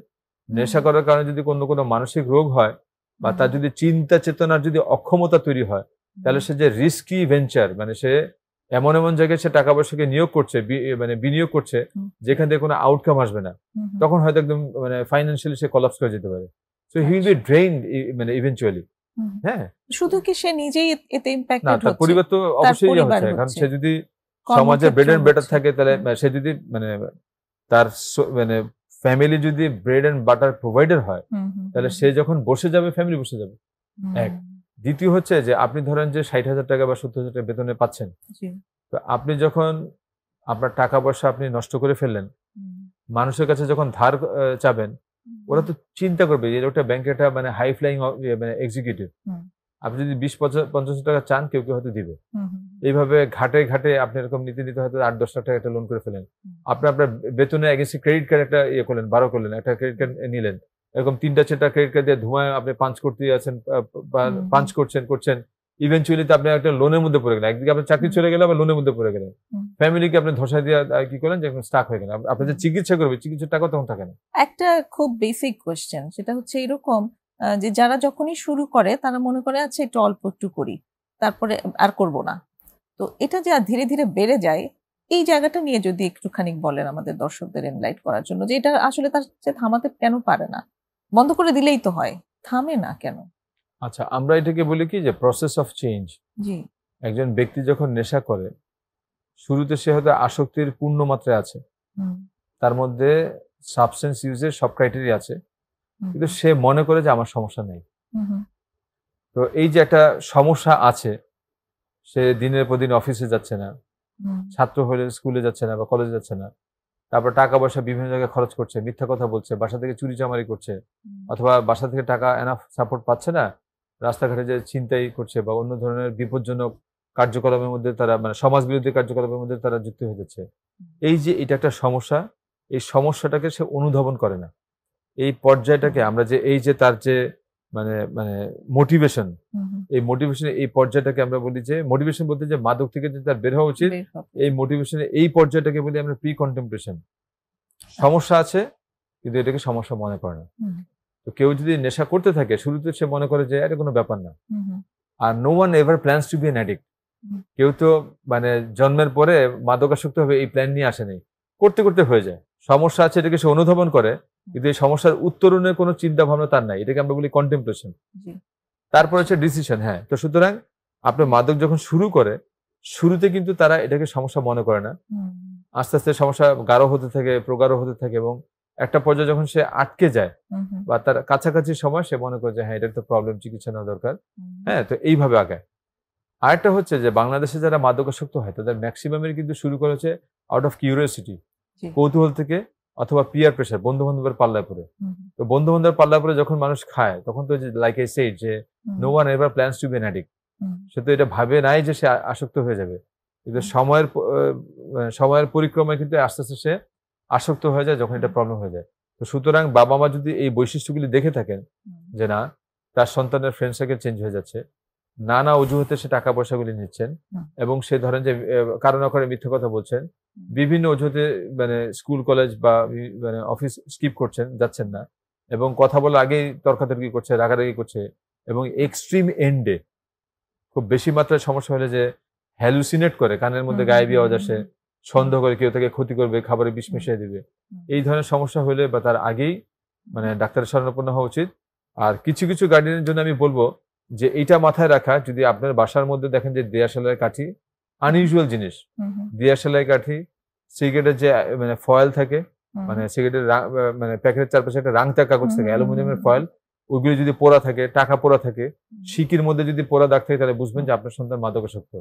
নেশা করার কারণে যদি কোনো মানসিক রোগ হয়, বা তার যদি চিন্তা চেতনার যদি অক্ষমতা তৈরি হয়, তাহলে সে যে রিস্কি ভেঞ্চার, মানে সে এমন জায়গায় সে টাকা পয়সাকে নিয়োগ করছে, মানে বিনিয়োগ করছে, যেখান থেকে কোনো আউটকাম আসবে না, তখন হয়তো একদম মানে ফাইন্যান্সিয়ালি সে কলাপস করে যেতে পারে। So he will be drained মানে ইভেন্চুয়ালি। হ্যাঁ, শুধু কি সে নিজেই এতে ইমপ্যাক্টেড হচ্ছে? না, তার পরিবার তো অবশ্যই হচ্ছে, কারণ সে যদি সমাজে ব্রেড এন্ড বাটার থাকে, তাহলে সে যদি মানে তার মানে ফ্যামিলি যদি ব্রেড এন্ড বাটার প্রোভাইডার হয়, তাহলে সে যখন বসে যাবে, ফ্যামিলি বসে যাবে। এক। দ্বিতীয় হচ্ছে যে আপনি ধরেন যে 60,000 টাকা বা 70,000 টাকা বেতনে পাচ্ছেন, তো আপনি যখন আপনার টাকা পয়সা আপনি নষ্ট করে ফেললেন, মানুষের কাছে যখন ধার চাবেন, ওরা তো চিন্তা করবে যে ওটা ব্যাংকে একটা মানে হাই ফ্লাইং মানে এক্সিকিউটিভ, আপনি যদি 20-50 টাকা চান, কেউ হয়তো দিবে। এইভাবে ঘাটে ঘাটে আপনি এরকম নীতি হয়তো 8-10 লাখ টাকা একটা লোন করে ফেলেন, আপনি আপনার বেতনের এগেন্সটে ক্রেডিট কার্ড একটা করলেন, 12 করলেন, একটা ক্রেডিট কার্ড নিলেন, এরকম 3-4টা ক্রেডিট কার্ড দিয়ে ধুমায় আপনি পাঞ্চ করতে আছেন, পাঞ্চ করছেন, ইভেন্চুয়ালি তো আপনি একটা লোনের মধ্যে পড়ে গেলেন, একদিকে আপনার চাকরি চলে গেল, আবার লোনের মধ্যে পড়ে গেলেন, ফ্যামিলিকে আপনি ধসা দিয়ে কি করলেন, যে স্টাক হয়ে গেলেন, আপনি যে চিকিৎসা করবে, চিকিৎসার টাকা তখন থাকে না। একটা খুব বেসিক কোশ্চেন, সেটা হচ্ছে এরকম যে যারা যখনই শুরু করে, তারা মনে করে আচ্ছা একটু অল্প একটু করি, তারপরে আর করব না। তো এটা যে ধীরে ধীরে বেড়ে যায়, এই জায়গাটা নিয়ে যদি একটুখানি বলেন আমাদের দর্শকদের এনলাইট করার জন্য, যে এটা আসলে তার সে থামাতে কেন পারে না? বন্ধ করে দিলেই তো হয়, থামে না কেন? আচ্ছা, আমরা এটাকে বলি কি যে প্রসেস অফ চেঞ্জ। জি। একজন ব্যক্তি যখন নেশা করে, শুরুতে সে হয়তো আসক্তির পূর্ণ মাত্রায় আছে, তার মধ্যে সাবস্টেন্স ইউজের সব ক্রাইটেরিয়া আছে, কিন্তু সে মনে করে যে আমার সমস্যা নেই। তো এই যে একটা সমস্যা আছে, সে দিনের পর দিন অফিসে যাচ্ছে না, ছাত্র হলে স্কুলে যাচ্ছে না বা কলেজে যাচ্ছে না, তারপর টাকা পয়সা বিভিন্ন জায়গায় খরচ করছে, মিথ্যা কথা বলছে, বাসা থেকে চুরি চামারি করছে, অথবা বাসা থেকে টাকা এনাফ সাপোর্ট পাচ্ছে না, রাস্তাঘাটে যে ছিনতাই করছে বা অন্য ধরনের বিপজ্জনক কার্যকলাপের মধ্যে তারা মানে সমাজ বিরোধী কার্যকলাপের মধ্যে তারা যুক্ত হয়ে যাচ্ছে। এই যে এটা একটা সমস্যা, এই সমস্যাটাকে সে অনুধাবন করে না। এই পর্যায়টাকে আমরা যে এই যে তার যে মানে মানে মোটিভেশন, এই মোটিভেশন এই পর্যায়টাকে আমরা বলি যে মোটিভেশন বলতে যে মাদক থেকে যে তার বের হওয়া উচিত, এই মোটিভেশনের এই পর্যায়টাকে বলি আমরা প্রি কন্টেম্পলেশন। সমস্যা আছে, কিন্তু এটাকে সমস্যা মনে করে না। তো কেউ যদি নেশা করতে থাকে, শুরুতে সে মনে করে যে এটা কোনো ব্যাপার না। আর no one ever plans to be an addict. কেউ তো মানে জন্মের পরে মাদকাসক্ত হবে এই প্ল্যান নিয়ে আসেনি, করতে করতে হয়ে যায়। সমস্যা আছে, এটাকে সে অনুধাবন করে, কিন্তু এই সমস্যার উত্তরণের কোনো চিন্তা ভাবনা তার নাই, এটাকে আমরা বলি কন্টেম্পলেশন। তারপর হচ্ছে ডিসিশন। হ্যাঁ, তো সুতরাং আপনার মাদক যখন শুরু করে, শুরুতে কিন্তু তারা এটাকে সমস্যা মনে করে না, আস্তে আস্তে সমস্যা গাঢ় হতে থাকে, প্রগাঢ় হতে থাকে, এবং একটা পর্যায়ে যখন সে আটকে যায় বা তার কাছাকাছি সময় সে মনে করে যে হ্যাঁ এটার তো প্রবলেম, চিকিৎসা নেওয়া দরকার। হ্যাঁ, তো এইভাবে আগায়। আরেকটা হচ্ছে যে বাংলাদেশে যারা মাদকাসক্ত হয়, তাদের ম্যাক্সিমামের কিন্তু শুরু করেছে আউট অফ কিউরিওসিটি, কৌতূহল থেকে, অথবা পিয়ার প্রেশার, বন্ধু বান্ধবের পাল্লায় পড়ে। তো বন্ধু বান্ধবের পাল্লায় পড়ে যখন মানুষ খায়, তখন তো লাইক আই সেড যে no one ever plans to be an addict. সে তো এটা ভাবে নাই যে সে আসক্ত হয়ে যাবে, কিন্তু সময়ের পরিক্রমায় কিন্তু আস্তে আস্তে সে আসক্ত হয়ে যায় যখন এটা প্রবলেম হয়ে যায়। তো সুতরাং বাবা মা যদি এই বৈশিষ্ট্যগুলি দেখে থাকেন যে না, তার সন্তানের ফ্রেন্ড সার্কেল চেঞ্জ হয়ে যাচ্ছে, নানা অজুহাতে সে টাকা পয়সাগুলি নিচ্ছেন এবং সে ধরেন যে কারো না করে মিথ্যে কথা বলছেন, বিভিন্ন অজুহাতে মানে স্কুল কলেজ বা মানে অফিস স্কিপ করছেন, যাচ্ছেন না, এবং কথা বলার আগেই তর্কাতর্কি করছে, রাগারাগি করছে, এবং এক্সট্রিম এন্ডে খুব বেশি মাত্রায় সমস্যা হলে যে হ্যালুসিনেট করে, কানের মধ্যে গায়েবী আওয়াজ আসে, সন্দেহ করে কেউ তাকে ক্ষতি করবে, খাবারে বিষ মিশিয়ে দিবে, এই ধরনের সমস্যা হলে বা তার আগেই মানে ডাক্তারের শরণাপন্ন হওয়া উচিত। আর কিছু কিছু গার্ডিয়ানের জন্য আমি বলবো যে এইটা মাথায় রাখা, যদি আপনার বাসার মধ্যে দেখেন যে দেয়া সেলাই কাঠি আনইউজুয়াল জিনিস, দেয়া সেলাই কাঠি, সিগারেটের যে মানে ফয়েল থাকে, মানে সিগারেটের মানে প্যাকেটের চারপাশে একটা রাংতা কাগজ থাকে, অ্যালুমিনিয়ামের ফয়েল, ওইগুলো যদি পোড়া থাকে, টাকা পোড়া থাকে, শিকির মধ্যে যদি পোড়া দাগ থাকে, তাহলে বুঝবেন যে আপনার সন্তান মাদকাসক্ত।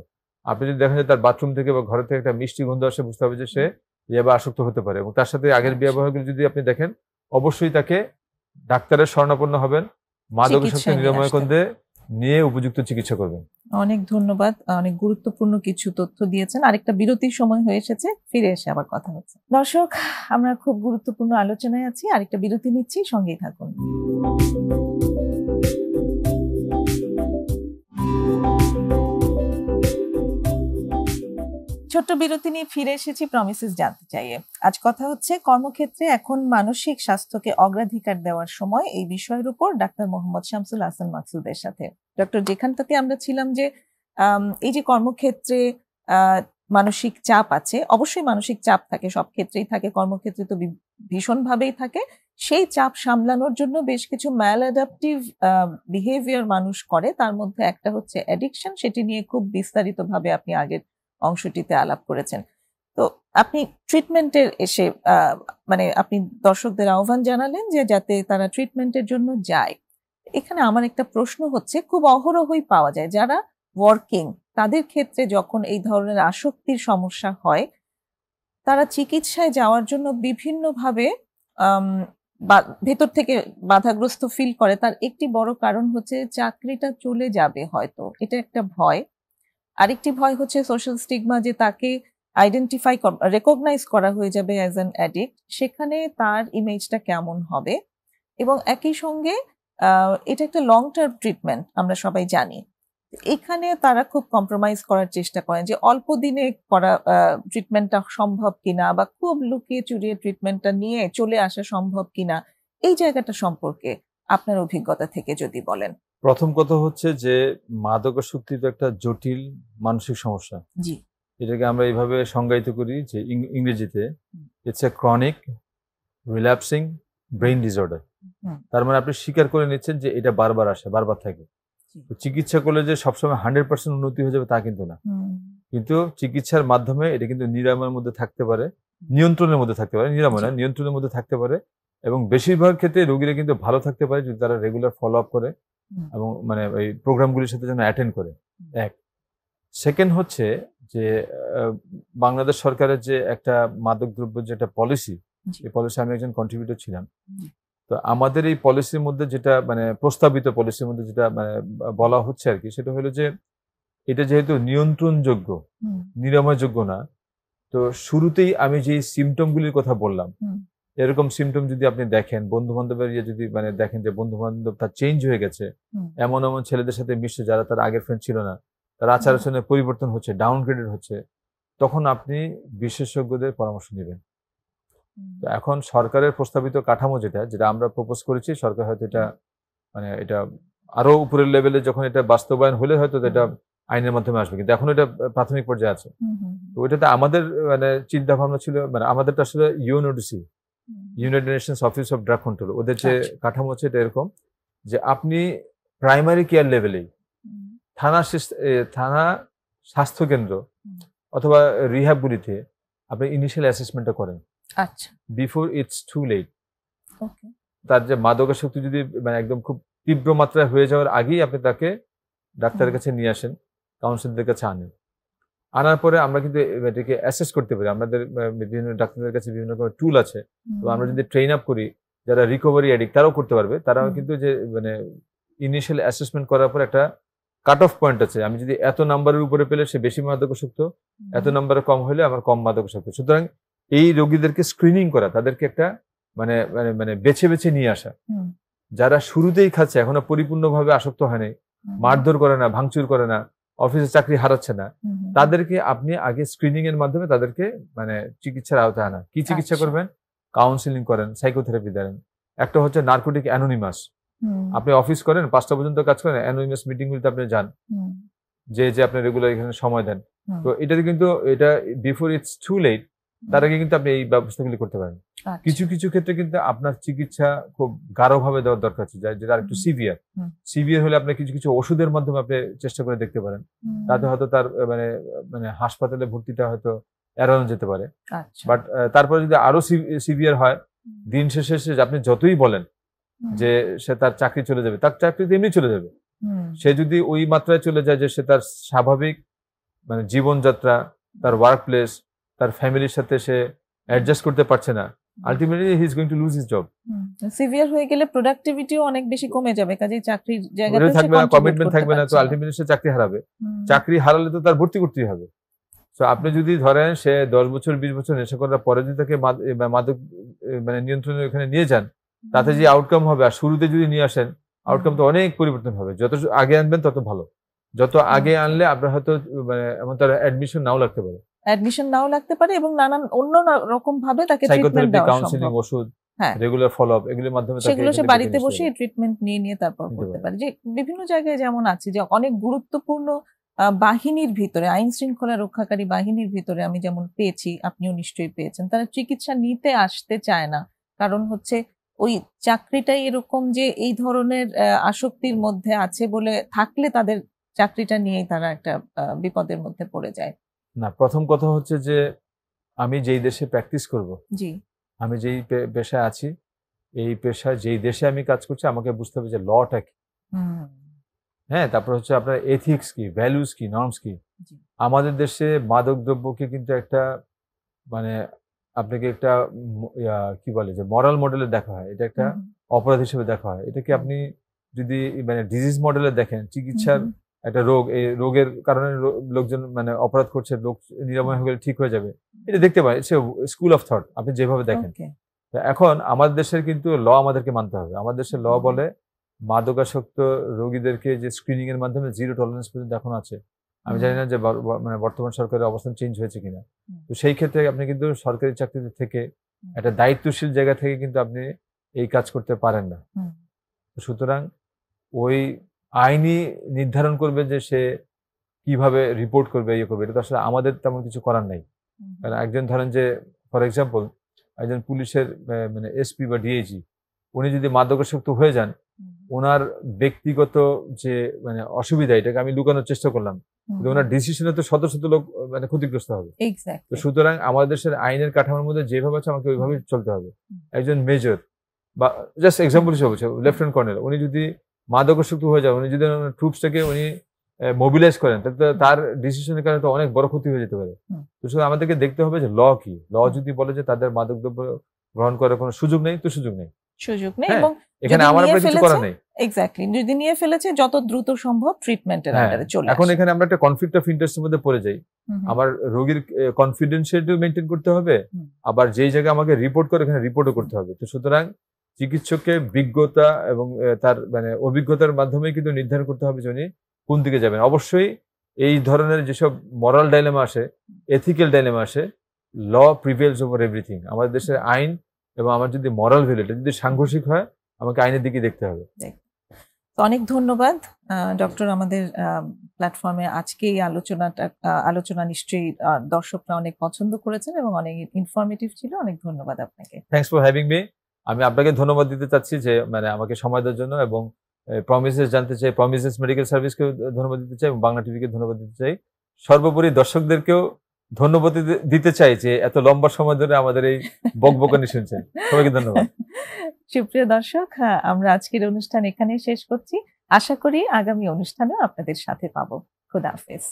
আপনি যদি দেখেন যে তার বাথরুম থেকে বা ঘরে থেকে একটা মিষ্টি গন্ধ আসে, বুঝতে হবে যে সে ইয়াবা আসক্ত হতে পারে। এবং তার সাথে আগের ব্যবহারগুলো যদি আপনি দেখেন, অবশ্যই তাকে ডাক্তারের শরণাপন্ন হবেন, মাদকাসক্তি নিরাময় কেন্দ্রে নিয়ে উপযুক্ত চিকিৎসা করবেন। অনেক ধন্যবাদ, অনেক গুরুত্বপূর্ণ কিছু তথ্য দিয়েছেন। আরেকটা বিরতির সময় হয়ে এসেছে, ফিরে এসে আবার কথা হচ্ছে। দর্শক, আমরা খুব গুরুত্বপূর্ণ আলোচনায় আছি, আরেকটা বিরতি নিচ্ছি, সঙ্গেই থাকুন। ছোট্ট বিরতি নিয়ে ফিরে এসেছি প্রমিসেস জানতে চাইয়ে। আজ কথা হচ্ছে কর্মক্ষেত্রে এখন মানসিক স্বাস্থ্যকে অগ্রাধিকার দেওয়ার সময়, এই বিষয়ের উপর ডাক্তার মোহাম্মদ শামসুল হাসান মাকসুদের সাথে। ডক্টর, যেখানটাতে আমরা ছিলাম যে এই যে কর্মক্ষেত্রে মানসিক চাপ আছে, অবশ্যই মানসিক চাপ থাকে, সব ক্ষেত্রেই থাকে, কর্মক্ষেত্রে তো ভীষণভাবেই থাকে। সেই চাপ সামলানোর জন্য বেশ কিছু ম্যালঅ্যাডাপটিভ বিহেভিয়ার মানুষ করে, তার মধ্যে একটা হচ্ছে অ্যাডিকশন। সেটি নিয়ে খুব বিস্তারিতভাবে আপনি আগের অংশটিতে আলাপ করেছেন। তো আপনি ট্রিটমেন্টের এসে মানে আপনি দর্শকদের আহ্বান জানালেন যে যাতে তারা ট্রিটমেন্টের জন্য যায়। এখানে আমার একটা প্রশ্ন হচ্ছে, খুব অহরহই পাওয়া যায় যারা ওয়ার্কিং, তাদের ক্ষেত্রে যখন এই ধরনের আসক্তির সমস্যা হয়, তারা চিকিৎসায় যাওয়ার জন্য বিভিন্নভাবে ভেতর থেকে বাধাগ্রস্ত ফিল করে। তার একটি বড় কারণ হচ্ছে চাকরিটা চলে যাবে হয়তো, এটা একটা ভয়। আরেকটি ভয় হচ্ছে সোশ্যাল স্টিগমা, যে তাকে আইডেন্টিফাই রেকগনাইজ করা হয়ে যাবে অ্যাজ অ্যান অ্যাডিক্ট, সেখানে তার ইমেজটা কেমন হবে। এবং একই সঙ্গে এটা একটা লং টার্ম ট্রিটমেন্ট, আমরা সবাই জানি। এখানে তারা খুব কম্প্রোমাইজ করার চেষ্টা করেন যে অল্প দিনে করা ট্রিটমেন্টটা সম্ভব কিনা, বা খুব লুকিয়ে চুরিয়ে ট্রিটমেন্টটা নিয়ে চলে আসা সম্ভব কিনা, এই জায়গাটা সম্পর্কে আপনার অভিজ্ঞতা থেকে যদি বলেন। প্রথম কথা হচ্ছে যে মাদকাসক্তি তো একটা জটিল মানসিক সমস্যা। জি, এটাকে আমরা এইভাবে সংজ্ঞায়িত করি যে ইংরেজিতে it's a chronic relapsing brain disorder. তার মানে আপনি স্বীকার করে নিচ্ছেন যে এটা বারবার আসে, বারবার থাকে। তো চিকিৎসা করলে যে সবসময় 100% উন্নতি হয়ে যাবে তা কিন্তু না, কিন্তু চিকিৎসার মাধ্যমে এটা কিন্তু নিরাময়ের মধ্যে থাকতে পারে, নিয়ন্ত্রণের মধ্যে থাকতে পারে, নিরাময় না, নিয়ন্ত্রণের মধ্যে থাকতে পারে। এবং বেশিরভাগ ক্ষেত্রে রোগীরা কিন্তু ভালো থাকতে পারে যদি তারা রেগুলার ফলো আপ করে এবং মানে এই প্রোগ্রামগুলির সাথে যেন অ্যাটেন্ড করে। এক সেকেন্ড হচ্ছে যে বাংলাদেশ সরকারের যে একটা মাদকদ্রব্য যে একটা পলিসি, এই পলিসি আমি একজন কন্ট্রিবিউটর ছিলাম। তো আমাদের এই পলিসির মধ্যে যেটা মানে প্রস্তাবিত পলিসির মধ্যে যেটা মানে বলা হচ্ছে আর কি, সেটা হলো যে এটা যেহেতু নিয়ন্ত্রণযোগ্য, নিরাময়যোগ্য না, তো শুরুতেই আমি যে সিমটমগুলির কথা বললাম, এরকম সিমটম যদি আপনি দেখেন, বন্ধু বান্ধবের যদি মানে দেখেন যে বন্ধু বান্ধব তার চেঞ্জ হয়ে গেছে, এমন এমন ছেলেদের সাথে মিশছে যারা তার আগের ফ্রেন্ড ছিল না, তার আচার আচরণে পরিবর্তন হচ্ছে, ডাউনগ্রেডেড হচ্ছে, তখন আপনি বিশেষজ্ঞদের পরামর্শ নেবেন। তো এখন সরকারের প্রস্তাবিত কাঠামো যেটা আমরা প্রপোজ করেছি, সরকার হয়তো এটা মানে এটা আরো উপরের লেভেলে যখন এটা বাস্তবায়ন হলে হয়তো এটা আইনের মাধ্যমে আসবে, কিন্তু এখন এটা প্রাথমিক পর্যায়ে আছে। তো ওইটাতে আমাদের মানে চিন্তা ভাবনা ছিল, মানে আমাদেরটা আসলে UNODC, United Nations office of drug control, ওদের যে কাঠামো আছে এটা এরকম যে আপনি প্রাইমারি কেয়ার লেভেলেই থানা স্বাস্থ্যকেন্দ্র অথবা রিহ্যাবগুলিতে আপনি ইনিশিয়াল অ্যাসেসমেন্টটা করেন। আচ্ছা, বিফোর ইটস টু লেট। ওকে, তার যে মাদকাসক্তি যদি মানে একদম খুব তীব্র মাত্রায় হয়ে যাওয়ার আগেই আপনি তাকে ডাক্তারের কাছে নিয়ে আসেন, কাউন্সিলরদের কাছে আনার পরে আমরা কিন্তু এটাকে অ্যাসেস করতে পারি। আমাদের বিভিন্ন ডাক্তারদের কাছে বিভিন্ন রকমের টুল আছে, তো আমরা যদি ট্রেন আপ করি, যারা রিকভারি অ্যাডিক্ট তারাও করতে পারবে, তারাও কিন্তু যে মানে ইনিশিয়াল অ্যাসেসমেন্ট করার পর একটা কাট অফ পয়েন্ট আছে, আমি যদি এত নাম্বারের উপরে পেলে সে বেশি মাদকাসক্ত, এত নাম্বারে কম হলে আমার কম মাদকাসক্ত। সুতরাং এই রোগীদেরকে স্ক্রিনিং করা, তাদেরকে একটা মানে মানে মানে বেছে বেছে নিয়ে আসা, যারা শুরুতেই খাচ্ছে এখনো পরিপূর্ণভাবে আসক্ত হয় নাই, মারধর করে না, ভাঙচুর করে না, অফিসে চাকরি হারাচ্ছে না, তাদেরকে আপনি আগে স্ক্রিনিং এর মাধ্যমে তাদেরকে মানে চিকিৎসার আওতায় আনা। কি চিকিৎসা করবেন? কাউন্সিলিং করেন, সাইকোথেরাপি দেন। একটা হচ্ছে নার্কোটিক অ্যানোনিমাস। আপনি অফিস করেন, 5টা পর্যন্ত কাজ করেন, অ্যানোনিমাস মিটিং গুলিতে আপনি যান, যে আপনি রেগুলার এখানে সময় দেন। তো এটাতে কিন্তু এটা বিফোর ইটস টু লেট, তার আগে কিন্তু আপনি এই ব্যবস্থাগুলি করতে পারেন। কিছু কিছু ক্ষেত্রে কিন্তু আপনার চিকিৎসা খুব গাঢ়ভাবে দেওয়ার দরকার আছে, যেটা একটু সিভিয়ার হলে আপনি কিছু কিছু ওষুধের মাধ্যমে আপনি চেষ্টা করে দেখতে পারেন। তাতে হয়তো তার মানে মানে হাসপাতালে ভর্তিটা হয়তো এড়ানো যেতে পারে। বাট তারপরে যদি আরো সিভিয়ার হয়, দিন শেষে আপনি যতই বলেন যে সে তার চাকরি চলে যাবে, তার চাকরি এমনি চলে যাবে। সে যদি ওই মাত্রায় চলে যায় যে সে তার স্বাভাবিক মানে জীবনযাত্রা, তার ওয়ার্ক প্লেস, তার ফ্যামিলির সাথে সে অ্যাডজাস্ট করতে পারছে না, ultimately he is going to lose his job. Severe হয়ে গেলে প্রোডাক্টিভিটিও অনেক বেশি কমে যাবে, কাজেই চাকরির জায়গাতে থাকবে না, কমিটমেন্ট থাকবে না, তো আলটিমেটলি সে চাকরি হারাবে। চাকরি হারালে তো তার ভর্তি করতেই হবে। তো আপনি যদি ধরেন সে 10 বছর 20 বছর নেশা করার পরে যদি তাকে মাদক মানে নিয়ন্ত্রণে ওখানে নিয়ে যান, তাতে যে আউটকাম হবে, আর শুরুতে যদি নিয়ে আসেন, আউটকাম তো অনেক পরিবর্তন হবে। যত আগে আনবেন তত ভালো। যত আগে আনলে আপনার হয়তো মানে এমন তার অ্যাডমিশন নাও লাগতে পারে, এবং নানান অন্য রকম ভাবে তাকে ট্রিটমেন্ট দেওয়া সম্ভব। কাউন্সেলিং, ওষুধ, রেগুলার ফলো আপ, এগুলোর মাধ্যমে সেগুলো সে বাড়িতে বসে ট্রিটমেন্ট নিয়ে তারপর করতে পারে। যে বিভিন্ন জায়গায় যেমন আছে যে অনেক গুরুত্বপূর্ণ বাহিনীর ভিতরে, আইন শৃঙ্খলা রক্ষাকারী বাহিনীর ভিতরে আমি যেমন পেয়েছি, আপনিও নিশ্চয়ই পেয়েছেন, তারা চিকিৎসা নিতে আসতে চায় না। কারণ হচ্ছে ওই চাকরিটাই এরকম যে এই ধরনের আসক্তির মধ্যে আছে বলে থাকলে তাদের চাকরিটা নিয়েই তারা একটা বিপদের মধ্যে পড়ে যায়। না, প্রথম কথা হচ্ছে যে আমি যেই দেশে প্র্যাকটিস করব, আমি যেই পেশায় আছি, এই পেশায় যেই দেশে আমি কাজ করছি, আমাকে বুঝতে হবে যে লটা কি। হ্যাঁ, তারপর হচ্ছে আপনার এথিক্স কি, ভ্যালুস কি, নর্মস কি। আমাদের দেশে মাদক দ্রব্যকে কিন্তু একটা মানে আপনাকে একটা কি বলে যে মরাল মডেলে দেখা হয়, এটা একটা অপরাধ হিসেবে দেখা হয়। এটাকে আপনি যদি মানে ডিজিজ মডেলে দেখেন, চিকিৎসার একটা রোগ, এই রোগের কারণে লোকজন মানে অপরাধ করছে, লোক নিরাময় হয়ে গেলে ঠিক হয়ে যাবে, এটা দেখতে পাই। স্কুল অফ থট আপনি যেভাবে দেখেন। এখন আমাদের দেশের কিন্তু ল আমাদেরকে মানতে হবে। আমাদের দেশের ল বলে মাদকাসক্ত রোগীদেরকে যে স্ক্রিনিং এর মাধ্যমে 0 টলারেন্স পর্যন্ত এখন আছে। আমি জানি না যে মানে বর্তমান সরকারের অবস্থান চেঞ্জ হয়েছে কিনা। তো সেই ক্ষেত্রে আপনি কিন্তু সরকারি চাকরি থেকে একটা দায়িত্বশীল জায়গা থেকে কিন্তু আপনি এই কাজ করতে পারেন না। সুতরাং ওই আইনি নির্ধারণ করবে যে সে কিভাবে রিপোর্ট করবে, ইয়ে করবে, এটা তো আসলে আমাদের তেমন কিছু করার নাই। কারণ একজন ধরেন যে ফর এক্সাম্পল একজন পুলিশের মানে এসপি বা ডিআইজি, উনি যদি মাদকাসক্ত হয়ে যান, ওনার ব্যক্তিগত যে মানে অসুবিধা, এটাকে আমি লুকানোর চেষ্টা করলাম, কিন্তু ওনার ডিসিশনে তো শত শত লোক মানে ক্ষতিগ্রস্ত হবে। তো সুতরাং আমাদের দেশের আইনের কাঠামোর মধ্যে যেভাবে আছে আমাকে ওইভাবেই চলতে হবে। একজন মেজর বা জাস্ট এক্সাম্পল হিসেবে বলছে লেফটেন্যান্ট কর্নেল, উনি যদি মাদকাসক্ত হয়ে যায়, উনি যদি ট্রুপসটাকে উনি মোবিলাইজ করেন, তাহলে তার ডিসিশনের কারণে তো অনেক বড় ক্ষতি হয়ে যেতে পারে। তো শুধু আমাদেরকে দেখতে হবে যে ল কি। ল যদি বলে যে তাদের মাদকদ্রব্য গ্রহণ করার কোনো সুযোগ নেই, তো সুযোগ নেই। এবং এখানে আমার কিছু করার নেই। এক্স্যাক্টলি, যদি নিয়ে ফেলেছে যত দ্রুত সম্ভব ট্রিটমেন্টের আন্ডারে চলে আসে। এখন এখানে আমরা একটা কনফ্লিক্ট অফ ইন্টারেস্টের মধ্যে পড়ে যাই। আমার রোগীর কনফিডেন্সিয়ালিটিও মেইনটেইন করতে হবে, আবার যেই জায়গায় আমাকে রিপোর্ট করে এখানে রিপোর্টও করতে হবে। তো সুতরাং চিকিৎসককে বিজ্ঞতা এবং তার মানে অভিজ্ঞতার মাধ্যমে কিন্তু নির্ধারণ করতে হবে যে উনি কোন দিকে যাবেন। অবশ্যই এই ধরনের যেসব মরাল ডাইলেমা আসে, এথিক্যাল ডাইলেমা আসে, ল প্রিভেলস ওভার এভরিথিং। আমাদের দেশের আইন এবং আমার যদি মরাল ভ্যালু এটা যদি সাংঘর্ষিক হয়, আমাকে আইনের দিকে দেখতে হবে। অনেক ধন্যবাদ ডক্টর, আমাদের প্ল্যাটফর্মে আজকে এই আলোচনা নিশ্চয়ই দর্শকরা অনেক পছন্দ করেছেন এবং অনেক ইনফরমেটিভ ছিল। অনেক ধন্যবাদ আপনাকে। Thanks for having me. আমি আপনাকে ধন্যবাদ দিতে চাচ্ছি যে মানে আমাকে সময় দেওয়ার জন্য, এবং প্রমিসেস জানতে চাই, প্রমিসেস মেডিকেল সার্ভিসকেও ধন্যবাদ দিতে চাই এবং বাংলা টিভিকে ধন্যবাদ দিতে চাই। সর্বোপরি দর্শকদেরকেও ধন্যবাদ দিতে চাই যে এত লম্বা সময় ধরে আমাদের এই বকবকানি শুনছেন। সবাইকে ধন্যবাদ। সুপ্রিয় দর্শক, আমরা আজকের অনুষ্ঠান এখানেই শেষ করছি। আশা করি আগামী অনুষ্ঠানেও আপনাদের সাথে পাবো। খোদা হাফেজ।